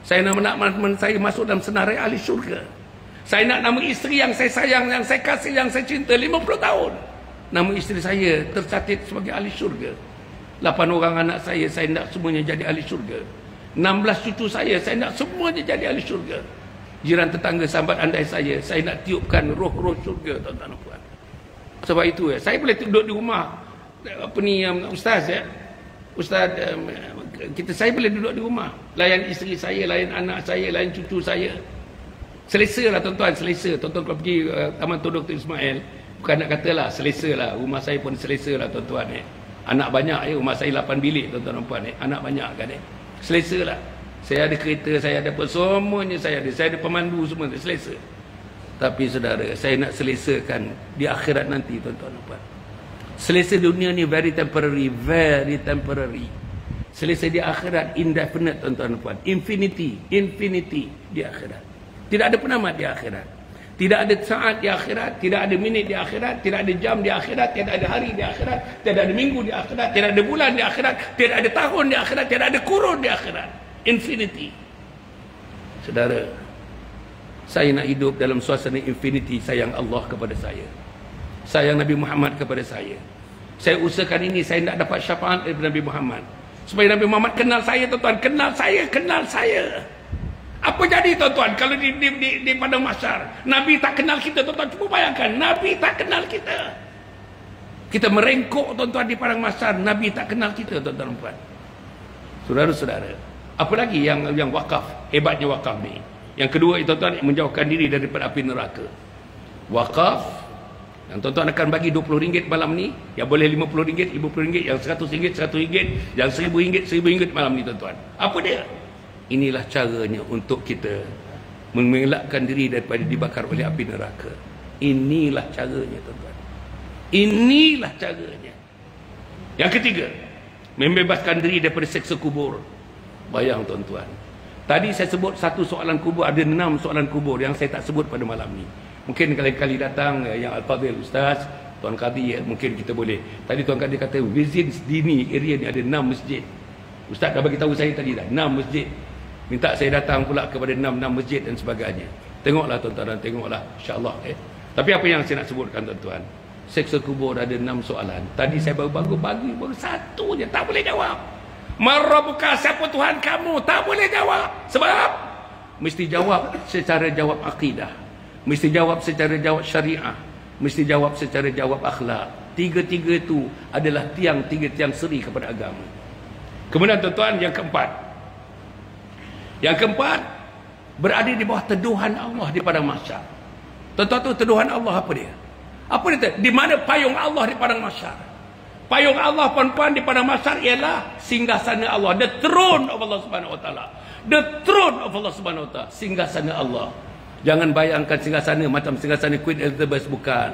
Saya nak nama saya masuk dalam senarai ahli syurga. Saya nak nama isteri yang saya sayang, yang saya kasih, yang saya cinta 50 tahun. Nama isteri saya tercatat sebagai ahli syurga. 8 orang anak saya nak semuanya jadi ahli syurga. 16 cucu saya nak semuanya jadi ahli syurga. Jiran tetangga sahabat andai saya nak tiupkan roh-roh syurga tuan-tuan dan puan. Sebab itu saya boleh duduk di rumah. Apa ni ustaz ya? Ustaz saya boleh duduk di rumah. Layan isteri saya, layan anak saya, layan cucu saya. Selesa lah tuan-tuan, selesa. Tuan-tuan kalau pergi Taman Tun Dr. Ismail, bukan nak katalah selesa lah. Rumah saya pun selesa lah tuan-tuan Anak banyak rumah saya 8 bilik tuan-tuan dan puan Anak banyak kan selesa lah. Saya ada kereta, saya ada apa, semuanya saya ada. Saya ada pemandu semua, selesa. Tapi saudara, saya nak selesakan di akhirat nanti tuan-tuan dan puan. Selesa dunia ni very temporary, very temporary. Selesa di akhirat indefinite tuan-tuan dan puan. Infinity, infinity di akhirat. Tidak ada penamat di akhirat. Tidak ada saat di akhirat, tidak ada minit di akhirat, tidak ada jam di akhirat, tidak ada hari di akhirat, tidak ada minggu di akhirat, tidak ada bulan di akhirat, tidak ada tahun di akhirat, tidak ada kurun di akhirat. Infinity. Saudara, saya nak hidup dalam suasana infinity, sayang Allah kepada saya. Sayang Nabi Muhammad kepada saya. Saya usahakan ini, saya nak dapat syafaat daripada Nabi Muhammad. Supaya Nabi Muhammad kenal saya tuan-tuan, kenal saya, kenal saya. Apa jadi tuan-tuan kalau di padang mahsyar Nabi tak kenal kita tuan-tuan? Cuba bayangkan, Nabi tak kenal kita. Kita merengkuk tuan-tuan di padang mahsyar, Nabi tak kenal kita tuan-tuan dan puan. Saudara-saudara, apa lagi yang wakaf, hebatnya wakaf ni? Yang kedua tuan-tuan, menjauhkan diri daripada api neraka. Wakaf yang tuan-tuan akan bagi RM20 malam ni, yang boleh RM50, RM50, yang RM100, RM100, yang RM1000, RM1000 malam ni tuan-tuan. Apa dia? Inilah caranya untuk kita mengelakkan diri daripada dibakar oleh api neraka. Inilah caranya tuan-tuan. Inilah caranya. Yang ketiga, membebaskan diri daripada seksa kubur. Bayang tuan-tuan. Tadi saya sebut satu soalan kubur, ada 6 soalan kubur yang saya tak sebut pada malam ni. Mungkin kali-kali datang yang Al-Fadhil Ustaz, Tuan Qadi, mungkin kita boleh. Tadi Tuan Qadi kata within dini area ni ada 6 masjid. Ustaz dah bagi tahu saya tadi dah 6 masjid. Minta saya datang pula kepada 6 masjid dan sebagainya. Tengoklah tuan-tuan, tengoklah insya-Allah Tapi apa yang saya nak sebutkan tuan-tuan? Seksa kubur ada 6 soalan. Tadi saya baru satu je, tak boleh jawab. Marabbuka, siapa Tuhan kamu? Tak boleh jawab. Sebab mesti jawab secara jawab akidah. Mesti jawab secara jawab syariah. Mesti jawab secara jawab akhlak. Tiga-tiga itu adalah tiga tiang seri kepada agama. Kemudian tuan-tuan, yang keempat. Yang keempat, berada di bawah teduhan Allah di padang mahsyar. Tuan-tuan, teduhan Allah apa dia? Apa dia? Di mana payung Allah di padang mahsyar? Payung Allah puan-puan di padang mahsyar ialah singgasana Allah, the throne of Allah Subhanahu wa taala. The throne of Allah Subhanahu wa taala, singgasana Allah. Jangan bayangkan singgasana macam singgasana Queen Elizabeth, bukan.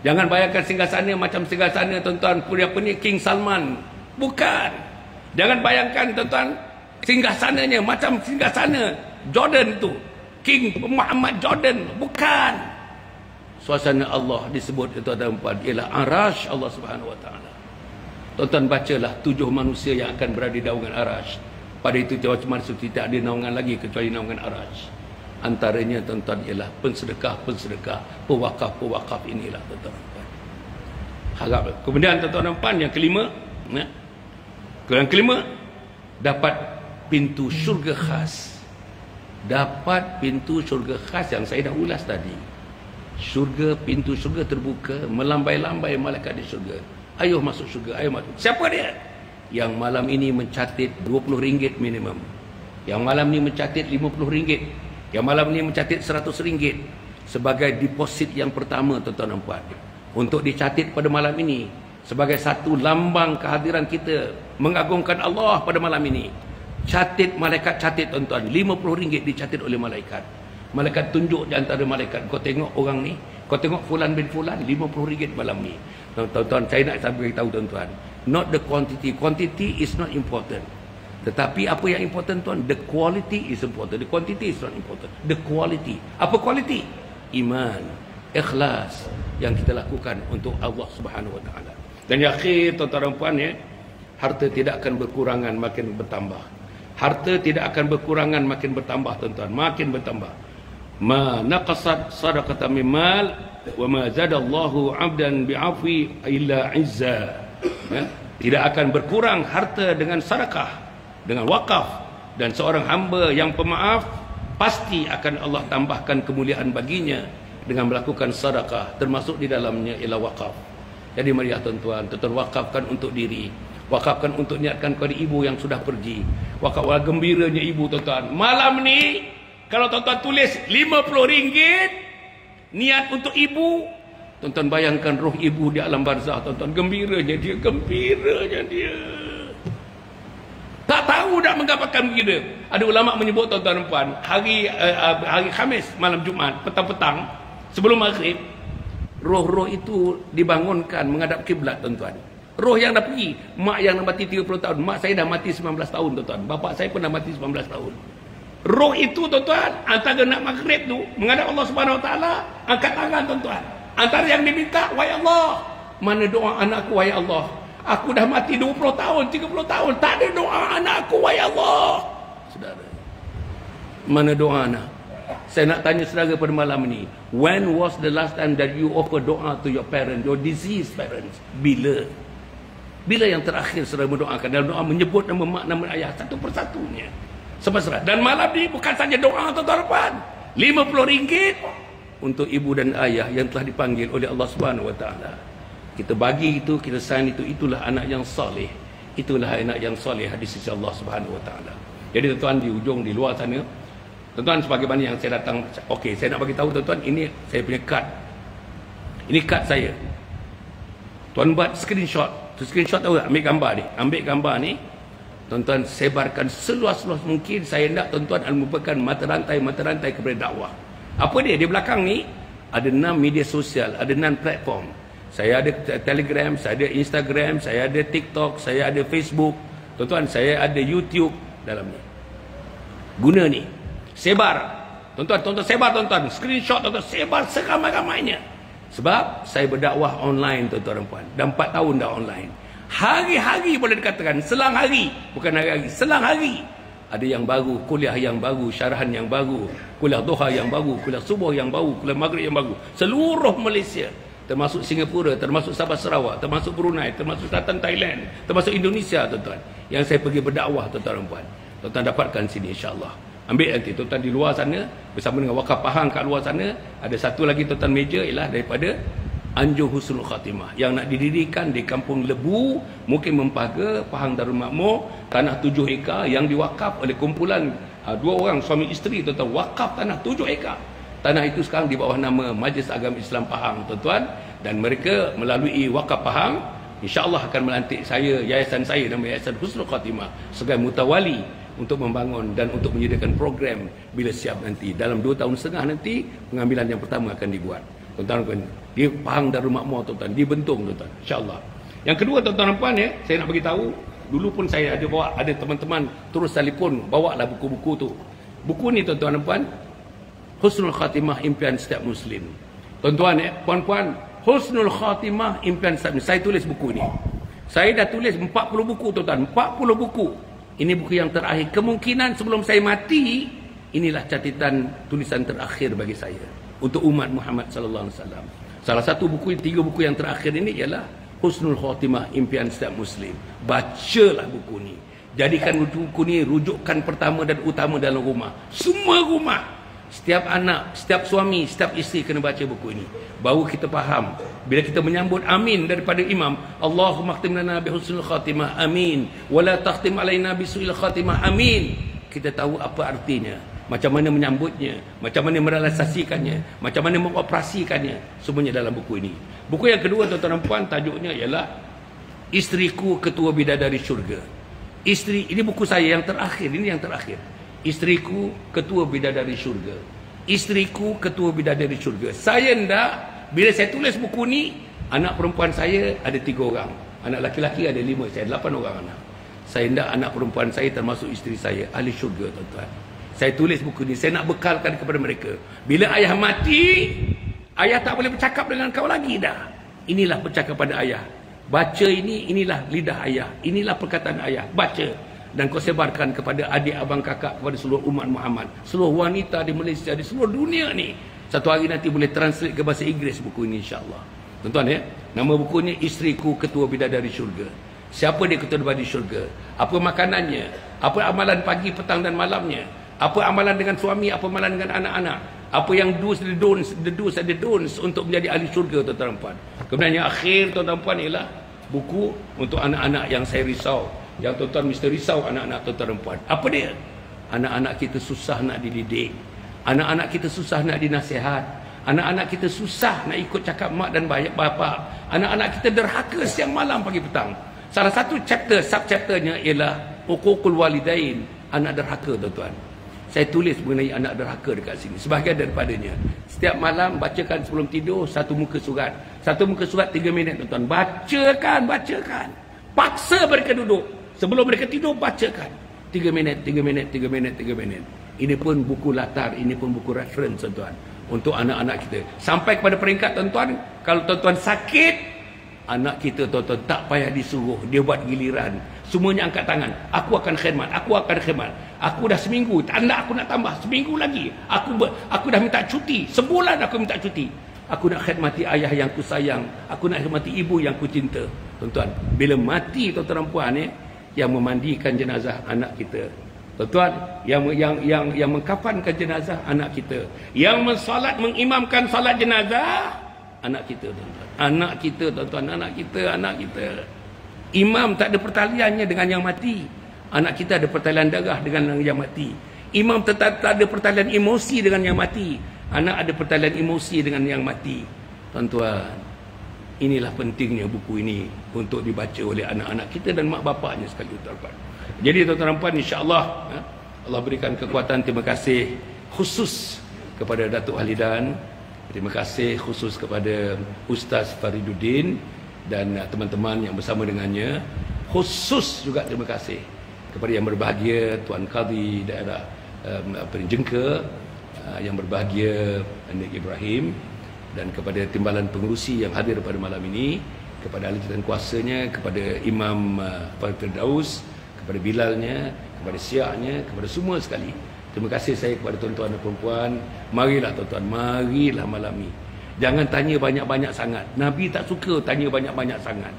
Jangan bayangkan singgasana macam singgasana tuan-tuan apa ni King Salman, bukan. Jangan bayangkan tuan-tuan singgasananya macam singgasana Jordan itu. King Muhammad Jordan. Bukan. Suasana Allah disebut itu ada empat, ialah arash Allah Subhanahu Wa Taala. Tuan-tuan bacalah 7 manusia yang akan berada di naungan arash. Pada itu macam mana tidak ada naungan lagi kecuali naungan arash. Antaranya tuan-tuan ialah pensedekah, pewakaf inilah tuan-tuan. Harap. Kemudian tuan-tuan puan yang kelima, yang kelima, dapat pintu syurga khas. Dapat pintu syurga khas yang saya dah ulas tadi. Syurga, pintu syurga terbuka, melambai-lambai malaikat di syurga. Ayuh masuk syurga, ayuh masuk. Siapa dia? Yang malam ini mencatat RM20 minimum. Yang malam ini mencatat RM50. Yang malam ini mencatat RM100 sebagai deposit yang pertama tuan-tuan dan puan. Untuk dicatat pada malam ini sebagai satu lambang kehadiran kita mengagungkan Allah pada malam ini. Catat, malaikat catat tuan-tuan, RM50 dicatat oleh malaikat. Malaikat tunjuk di antara malaikat, kau tengok orang ni, kau tengok fulan bin fulan, RM50 malam ni. Tuan-tuan, saya nak sampai tahu tuan-tuan, not the quantity. Quantity is not important. Tetapi apa yang important tuan? The quality is important. The quantity is not important. The quality. Apa quality? Iman, ikhlas yang kita lakukan untuk Allah Subhanahu Wa Taala. Dan yang akhir tuan-tuan dan puan ya, harta tidak akan berkurangan, makin bertambah. Harta tidak akan berkurangan, makin bertambah tuan-tuan, makin bertambah. Ma naqasat sadaqatan min mal wa ma zadallahu 'abdan bi'afwi illa 'izza. Ya? Tidak akan berkurang harta dengan sedekah, dengan wakaf, dan seorang hamba yang pemaaf pasti akan Allah tambahkan kemuliaan baginya dengan melakukan sedekah, termasuk di dalamnya ialah wakaf. Jadi marilah tuan-tuan, tuan-tuan wakafkan untuk diri, wakafkan untuk niatkan kepada ibu yang sudah pergi. Wakaflah gembiranya ibu tuan-tuan. Malam ni kalau tuan-tuan tulis RM50 niat untuk ibu, tuan-tuan bayangkan roh ibu di alam barzah tuan-tuan, gembiranya dia, gembiranya dia. Tak tahu dah menggapakan begitu. Ada ulama menyebut tuan-tuan dan puan, hari Khamis malam Jumaat petang-petang sebelum maghrib, roh-roh itu dibangunkan menghadap kiblat tuan-tuan. Roh yang dah pergi, mak yang dah mati 30 tahun, mak saya dah mati 19 tahun tuan-tuan, bapak saya pun dah mati 19 tahun. Roh itu tuan-tuan, antara nak maghrib tu menghadap Allah Subhanahu Wa Taala, angkat tangan tuan-tuan. Antara yang diminta, wahai Allah, mana doa anakku wahai Allah? Aku dah mati 20 tahun, 30 tahun, tak ada doa anakku wahai Allah. Saudara, mana doa anak? Saya nak tanya saudara pada malam ini, when was the last time that you offer doa to your parents, your deceased parents? Bila? Bila yang terakhir saudara mendoakan? Dalam doa menyebut nama mak, nama ayah satu persatunya. Sebab dan malam ini bukan saja doa tuan-tuan, RM50 untuk ibu dan ayah yang telah dipanggil oleh Allah Subhanahu Wa Taala. Kita bagi itu, kita sign itu, itulah anak yang soleh. Itulah anak yang soleh di sisi Allah Subhanahu Wa Taala. Jadi tuan-tuan di ujung, di luar sana, tuan-tuan sebagaimana yang saya datang, okey, saya nak bagi tahu tuan-tuan, ini saya punya kad. Ini kad saya. Tuan buat screenshot. Screenshot tahu tak? Ambil gambar ni. Ambil gambar ni. Tuan-tuan sebarkan seluas-luas mungkin. Saya nak tuan-tuan merupakan mata rantai kepada dakwah. Apa dia? Di belakang ni ada 6 media sosial, ada 6 platform. Saya ada Telegram, saya ada Instagram, saya ada TikTok, saya ada Facebook. Tuan-tuan, saya ada YouTube dalam ni. Guna ni. Sebar. Tuan-tuan sebar tuan-tuan. Screenshot tuan-tuan, sebar seramai-ramainya. Sebab saya berdakwah online tuan-tuan dan puan. Dah 4 tahun dah online. Hari-hari boleh dikatakan, selang hari, bukan hari-hari, selang hari. Ada yang baru, kuliah yang baru, syarahan yang baru, kuliah duha yang baru, kuliah subuh yang baru, kuliah maghrib yang baru. Seluruh Malaysia, termasuk Singapura, termasuk Sabah Sarawak, termasuk Brunei, termasuk Selatan Thailand, termasuk Indonesia tuan-tuan. Yang saya pergi berdakwah tuan-tuan dan puan. Tuan-tuan dapatkan sini insya-Allah. Ambil nanti tuan-tuan di luar sana bersama dengan wakaf Pahang kat luar sana. Ada satu lagi tuan-tuan meja ialah daripada Anjung Husnul Khatimah yang nak didirikan di Kampung Lebu, mungkin Mempaga, Pahang Darul Makmur, tanah 7 ekar yang diwakaf oleh kumpulan 2 orang suami isteri tuan-tuan, wakaf tanah 7 ekar. Tanah itu sekarang di bawah nama Majlis Agama Islam Pahang tuan-tuan, dan mereka melalui wakaf Pahang insya-Allah akan melantik saya, yayasan saya nama Yayasan Husnul Khatimah sebagai mutawali untuk membangun dan untuk menyediakan program bila siap nanti. Dalam 2 tahun setengah nanti pengambilan yang pertama akan dibuat. Tuan-tuan, di Pahang Darul Makmur tuan-tuan, di Bentung tuan-tuan, insya-Allah. Yang kedua tuan-tuan dan puan ya, saya nak bagi tahu, dulu pun saya ada bawa, ada teman-teman terus telefon, bawalah buku-buku tu. Buku ni tuan-tuan dan puan, husnul khatimah impian setiap Muslim. Tuan-tuan, puan-puan, husnul khatimah impian setiap Muslim. Saya tulis buku ini. Saya dah tulis 40 buku, tuan-tuan. 40 buku. Ini buku yang terakhir. Kemungkinan sebelum saya mati, inilah catatan tulisan terakhir bagi saya untuk umat Muhammad sallallahu alaihi wasallam. Salah satu buku, 3 buku yang terakhir ini ialah Husnul Khatimah Impian Setiap Muslim. Bacalah buku ni. Jadikan buku ni rujukan pertama dan utama dalam rumah. Semua rumah, setiap anak, setiap suami, setiap isteri kena baca buku ini. Baru kita faham. Bila kita menyambut amin daripada imam, Allahumma khtim lana bi husnul khatimah, amin. Wala takhtim alaina bi su'il khatimah, amin. Kita tahu apa artinya, macam mana menyambutnya, macam mana merealisasikannya, macam mana mengoperasikannya, semuanya dalam buku ini. Buku yang kedua, tuan-tuan dan puan, tajuknya ialah Isteriku Ketua Bidadari Syurga. Isteri, ini buku saya yang terakhir, ini yang terakhir. Isteriku Ketua Bidadari Syurga. Isteriku Ketua Bidadari Syurga. Saya ndak, bila saya tulis buku ni, anak perempuan saya ada 3 orang. Anak laki-laki ada 5, saya 8 orang anak. Saya ndak anak perempuan saya termasuk isteri saya ahli syurga, tuan-tuan. Saya tulis buku ni, saya nak bekalkan kepada mereka. Bila ayah mati, ayah tak boleh bercakap dengan kau lagi dah. Inilah percakapan ayah. Baca ini, inilah lidah ayah. Inilah perkataan ayah. Baca. Dan kau sebarkan kepada adik, abang, kakak, kepada seluruh umat Muhammad. Seluruh wanita di Malaysia, di seluruh dunia ni. Satu hari nanti boleh translate ke bahasa Inggeris buku ini, insyaAllah. Tuan-tuan ya, nama bukunya Isteriku Ketua Bidadari Syurga. Siapa dia Ketua Bidadari Syurga? Apa makanannya? Apa amalan pagi, petang dan malamnya? Apa amalan dengan suami? Apa amalan dengan anak-anak? Apa yang do's and the don'ts untuk menjadi ahli syurga, tuan-tuan dan puan. Kemudian yang akhir, tuan-tuan dan puan, ialah buku untuk anak-anak yang saya risau. Yang tuan-tuan mesti risau anak-anak tuan-tuan dan puan. Apa dia? Anak-anak kita susah nak dididik. Anak-anak kita susah nak dinasihat. Anak-anak kita susah nak ikut cakap mak dan bapa. Anak-anak kita derhaka siang malam pagi petang. Salah satu sub-chapternya ialah Uququl Walidain, anak derhaka, tuan-tuan. Saya tulis mengenai anak derhaka dekat sini. Sebahagian daripadanya. Setiap malam bacakan sebelum tidur satu muka surat. Satu muka surat 3 minit, tuan-tuan. Bacakan. Paksa mereka duduk. Sebelum mereka tidur, bacakan. 3 minit. Ini pun buku latar, ini pun buku reference, tuan-tuan. Untuk anak-anak kita. Sampai kepada peringkat, tuan-tuan, kalau tuan-tuan sakit, anak kita, tuan-tuan, tak payah disuruh. Dia buat giliran. Semuanya angkat tangan. Aku akan khidmat. Aku dah seminggu. Tanda aku nak tambah. Seminggu lagi. Aku dah minta cuti. Sebulan aku minta cuti. Aku nak khidmati ayah yang ku sayang. Aku nak khidmati ibu yang ku cinta. Tuan-tuan, bila mati, tuan-tuan dan puan, yang memandikan jenazah anak kita. Tuan-tuan, yang mengkafankan jenazah anak kita. Yang mengimamkan salat jenazah anak kita, tuan-tuan. Anak kita. Imam tak ada pertaliannya dengan yang mati. Anak kita ada pertalian darah dengan yang mati. Imam tak ada pertalian emosi dengan yang mati. Anak ada pertalian emosi dengan yang mati. Tuan-tuan, inilah pentingnya buku ini untuk dibaca oleh anak-anak kita dan mak bapaknya sekali, tuan-tuan. Jadi tuan-tuan dan puan, insya-Allah Allah berikan kekuatan. Terima kasih khusus kepada Datuk Halidan. Terima kasih khusus kepada Ustaz Fariduddin dan teman-teman yang bersama dengannya. Khusus juga terima kasih kepada yang berbahagia Tuan Qadhi daerah Jengka, yang berbahagia Nik Ibrahim, dan kepada timbalan pengerusi yang hadir pada malam ini, kepada ahli dan kuasanya, kepada Imam Firdaus, kepada Bilalnya, kepada Syiahnya, kepada semua sekali. Terima kasih saya kepada tuan-tuan dan puan-puan. Marilah tuan-tuan, marilah malam ini. Jangan tanya banyak-banyak sangat. Nabi tak suka tanya banyak-banyak sangat.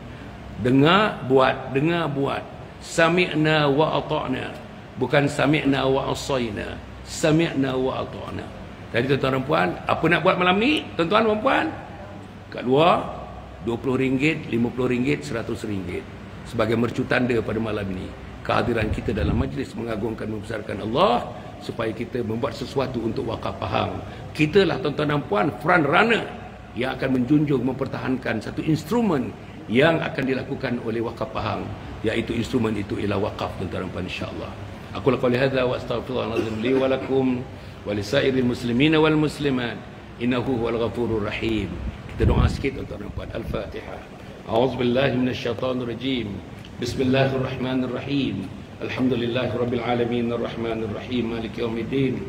Dengar, buat. Sami'na wa ata'na. Bukan sami'na wa asayna. Sami'na wa ata'na. Jadi tuan-tuan dan puan, apa nak buat malam ni, tuan-tuan dan puan? Kat luar, RM20, RM50, RM100. Sebagai mercu tanda pada malam ini. Kehadiran kita dalam majlis mengagungkan, membesarkan Allah, supaya kita membuat sesuatu untuk wakaf Pahang. Kita lah tuan-tuan dan puan front runner yang akan menjunjung, mempertahankan satu instrumen yang akan dilakukan oleh wakaf Pahang, iaitu instrumen itu ialah wakaf, tuan-tuan dan puan, insya-Allah. Aku lakukan hadza wa astaghfirullahalazim li wa lakum wa lisairil muslimina wal muslimat innahu huwal ghafurur rahim. Kita doa sikit, tuan-tuan dan puan. Al-Fatihah. A'udzubillahi minasyaitonir rajim. Bismillahirrahmanirrahim. Alhamdulillahi rabbil alamin arrahmanir rahim maliki yaumiddin.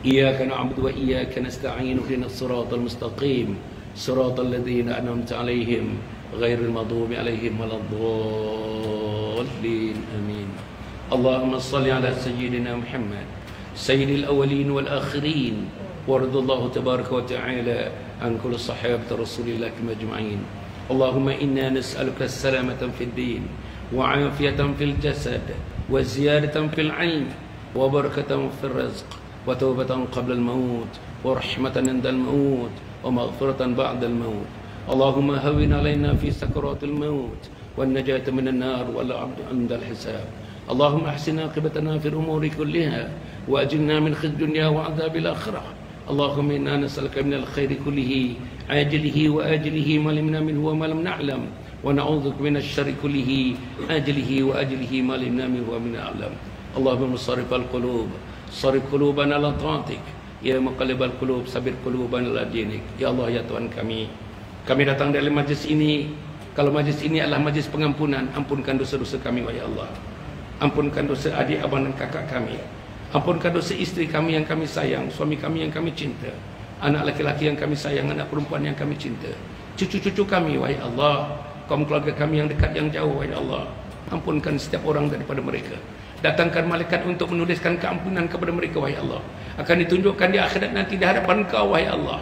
إياك نعبد وإياك نستعين اهدنا الصراط المستقيم صراط الذين أنعمت عليهم غير المغضوب عليهم ولا الضالين آمين. اللهم صل على سيدنا محمد سيد الأولين والآخرين وارض الله تبارك وتعالى عن كل صحابة رسول الله أجمعين. اللهم إنا نسألك السلامة في الدين وعافية في الجسد وزيادة في العلم وبركة في الرزق وتوبة قبل الموت ورحمة عند الموت ومغفرة بعد الموت. اللهم هون علينا في سكرات الموت والنجاة من النار والعبد عند الحساب. اللهم احسن عاقبتنا في الأمور كلها وأجرنا من خزي الدنيا وعذاب الآخرة. اللهم إنا نسألك من الخير كله عاجله وآجله ما علمنا منه وما لم نعلم ونعوذ بك من الشر كله آجله وآجله ما علمنا منه وما لم نعلم. اللهم صرف القلوب صرف قلوبنا على طاعتك ya muqallibal qulub sabir qulubana ala dinik. Ya Allah ya Tuhan kami datang dari majlis ini. Kalau majlis ini adalah majlis pengampunan, ampunkan dosa-dosa kami wahai Allah. Ampunkan dosa adik, abang dan kakak kami. Ampunkan dosa istri kami yang kami sayang, suami kami yang kami cinta, anak laki-laki yang kami sayang, anak perempuan yang kami cinta, cucu-cucu kami wahai Allah, kaum keluarga kami yang dekat yang jauh wahai Allah. Ampunkan setiap orang daripada mereka. Datangkan malaikat untuk menuliskan keampunan kepada mereka wahai Allah. Akan ditunjukkan di akhirat nanti di hadapan Kau wahai Allah.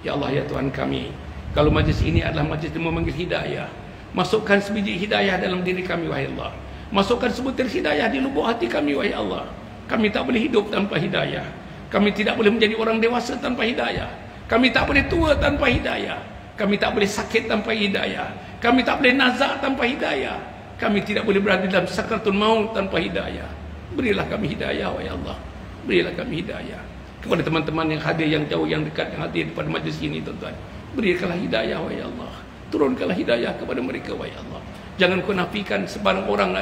Ya Allah ya Tuhan kami, kalau majlis ini adalah majlis yang memanggil hidayah, masukkan sebiji hidayah dalam diri kami wahai Allah. Masukkan sebutir hidayah di lubuk hati kami wahai Allah. Kami tak boleh hidup tanpa hidayah. Kami tidak boleh menjadi orang dewasa tanpa hidayah. Kami tak boleh tua tanpa hidayah. Kami tak boleh sakit tanpa hidayah. Kami tak boleh nazak tanpa hidayah. Kami tidak boleh berada dalam sakratul maut tanpa hidayah. Berilah kami hidayah wahai Allah. Berilah kami hidayah. Kepada teman-teman yang hadir, yang jauh, yang dekat, yang hadir pada majlis ini tuan-tuan, berikanlah hidayah wahai Allah. Turunkanlah hidayah kepada mereka wahai Allah. Jangan kau nafikan sebarang orang,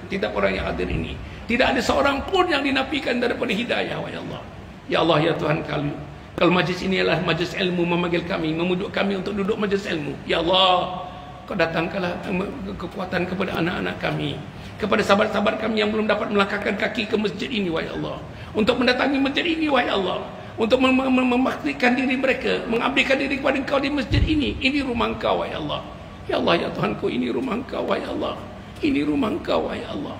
tidak orang yang hadir ini. Tidak ada seorang pun yang dinafikan daripada hidayah wahai Allah. Ya Allah ya Tuhan kami, kalau majlis ini adalah majlis ilmu, memanggil kami, memujuk kami untuk duduk majlis ilmu. Ya Allah, Kau datangkanlah kekuatan kepada anak-anak kami, kepada sahabat-sahabat kami yang belum dapat melangkahkan kaki ke masjid ini wahai Allah, untuk mendatangi masjid ini wahai Allah, untuk memastikan diri mereka, mengabdikan diri kepada Engkau di masjid ini. Ini rumah Engkau wahai Allah. Ya Allah ya Tuhanku, ini rumah Engkau wahai Allah. Ini rumah Engkau wahai Allah.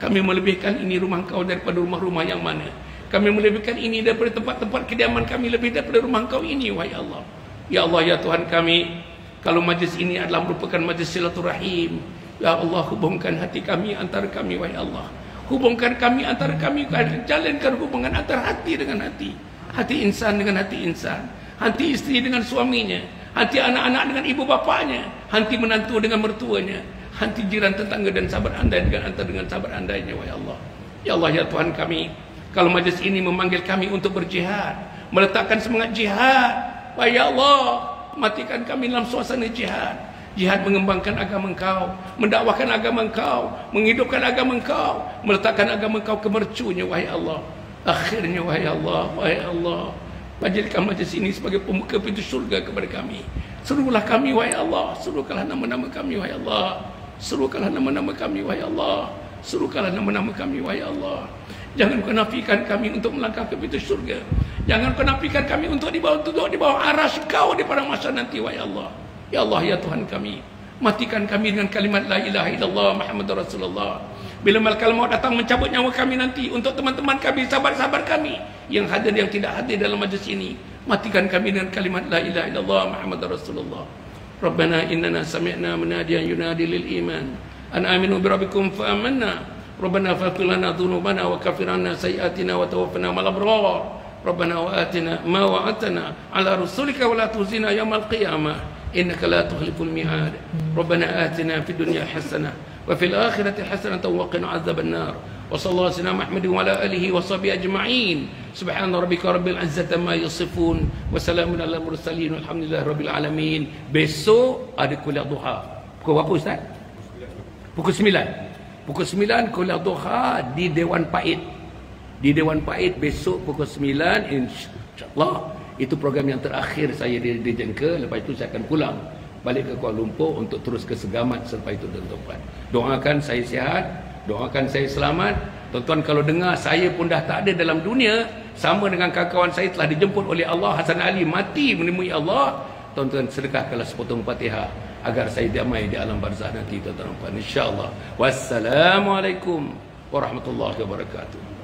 Kami melebihkan ini rumah Engkau daripada rumah-rumah yang mana. Kami melebihkan ini daripada tempat-tempat kediaman kami lebih daripada rumah Engkau ini wahai Allah. Ya Allah ya Tuhan kami, kalau majlis ini adalah merupakan majlis silaturahim, ya Allah hubungkan hati kami antara kami wahai Allah. Hubungkan kami antara kami, jalankan hubungan antara hati dengan hati, hati insan dengan hati insan, hati istri dengan suaminya, hati anak-anak dengan ibu bapaknya, hati menantu dengan mertuanya, hati jiran tetangga dan sahabat andai dengan sahabat andainya wahai Allah. Ya Allah ya Tuhan kami, kalau majlis ini memanggil kami untuk berjihad, meletakkan semangat jihad, wahai Allah, matikan kami dalam suasana jihad. Jihad mengembangkan agama Engkau, mendakwahkan agama Engkau, menghidupkan agama Engkau, meletakkan agama Engkau ke mercunya wahai Allah. Akhirnya wahai Allah, wahai Allah, jadikan majlis ini sebagai pembuka pintu surga kepada kami. Serulah kami wahai Allah, serukanlah nama-nama kami wahai Allah, serukanlah nama-nama kami wahai Allah, serukanlah nama-nama kami wahai Allah. Jangan kau nafikan kami untuk melangkah ke pintu surga. Jangan kau nafikan kami untuk duduk di bawah arasy Kau di pada masa nanti wahai Allah. Ya Allah ya Tuhan kami, matikan kami dengan kalimat la ilaha illallah Muhammadur Rasulullah. Bila malaikat maut datang mencabut nyawa kami nanti, untuk teman-teman kami, sahabat-sahabat kami yang hadir, yang tidak hadir dalam majlis ini, matikan kami dengan kalimat la ilaha illallah Muhammadur Rasulullah. Rabbana innana sami'na munadiyan yunadi lil iman an aminu bi rabbikum fa amanna. Rabbana faghfir lana dhunubana wa kaffir 'anna sayyi'atina wa tawaffana ma'al abrar. Rabbana wa atina ma wa'adtana 'ala rusulika wa la tukhzina yaumal qiyamah innaka la tukhliful mi'ad. Rabbana atina fid dunya hasanah wa fil akhirati hasanatan wa qina 'adzabannar. Wa sallallahu alaihi wasallam Muhammadin wa ala alihi wa sahbihi ajma'in. Subhana rabbika rabbil izzati amma yasifun wa salamun alal mursalin walhamdulillahi rabbil alamin. Besok ada kuliah duha. Pukul berapa Ustaz? Pukul 9. Pukul 9 kuliah duha di Dewan Pait. Di Dewan Pait besok pukul 9 insya-Allah. Itu program yang terakhir saya di Jengka. Lepas itu saya akan pulang balik ke Kuala Lumpur untuk terus ke Segamat selepas itu tuan-tuan. Doakan saya sihat, doakan saya selamat, Tuan-tuan kalau dengar saya pun dah tak ada dalam dunia, sama dengan kawan saya telah dijemput oleh Allah, Hasan Ali mati menemui Allah, tuan-tuan sedekahkanlah sepotong Fatihah agar saya damai di alam barzakh nanti, tuan-tuan. Insya-Allah. Wassalamualaikum warahmatullahi wabarakatuh.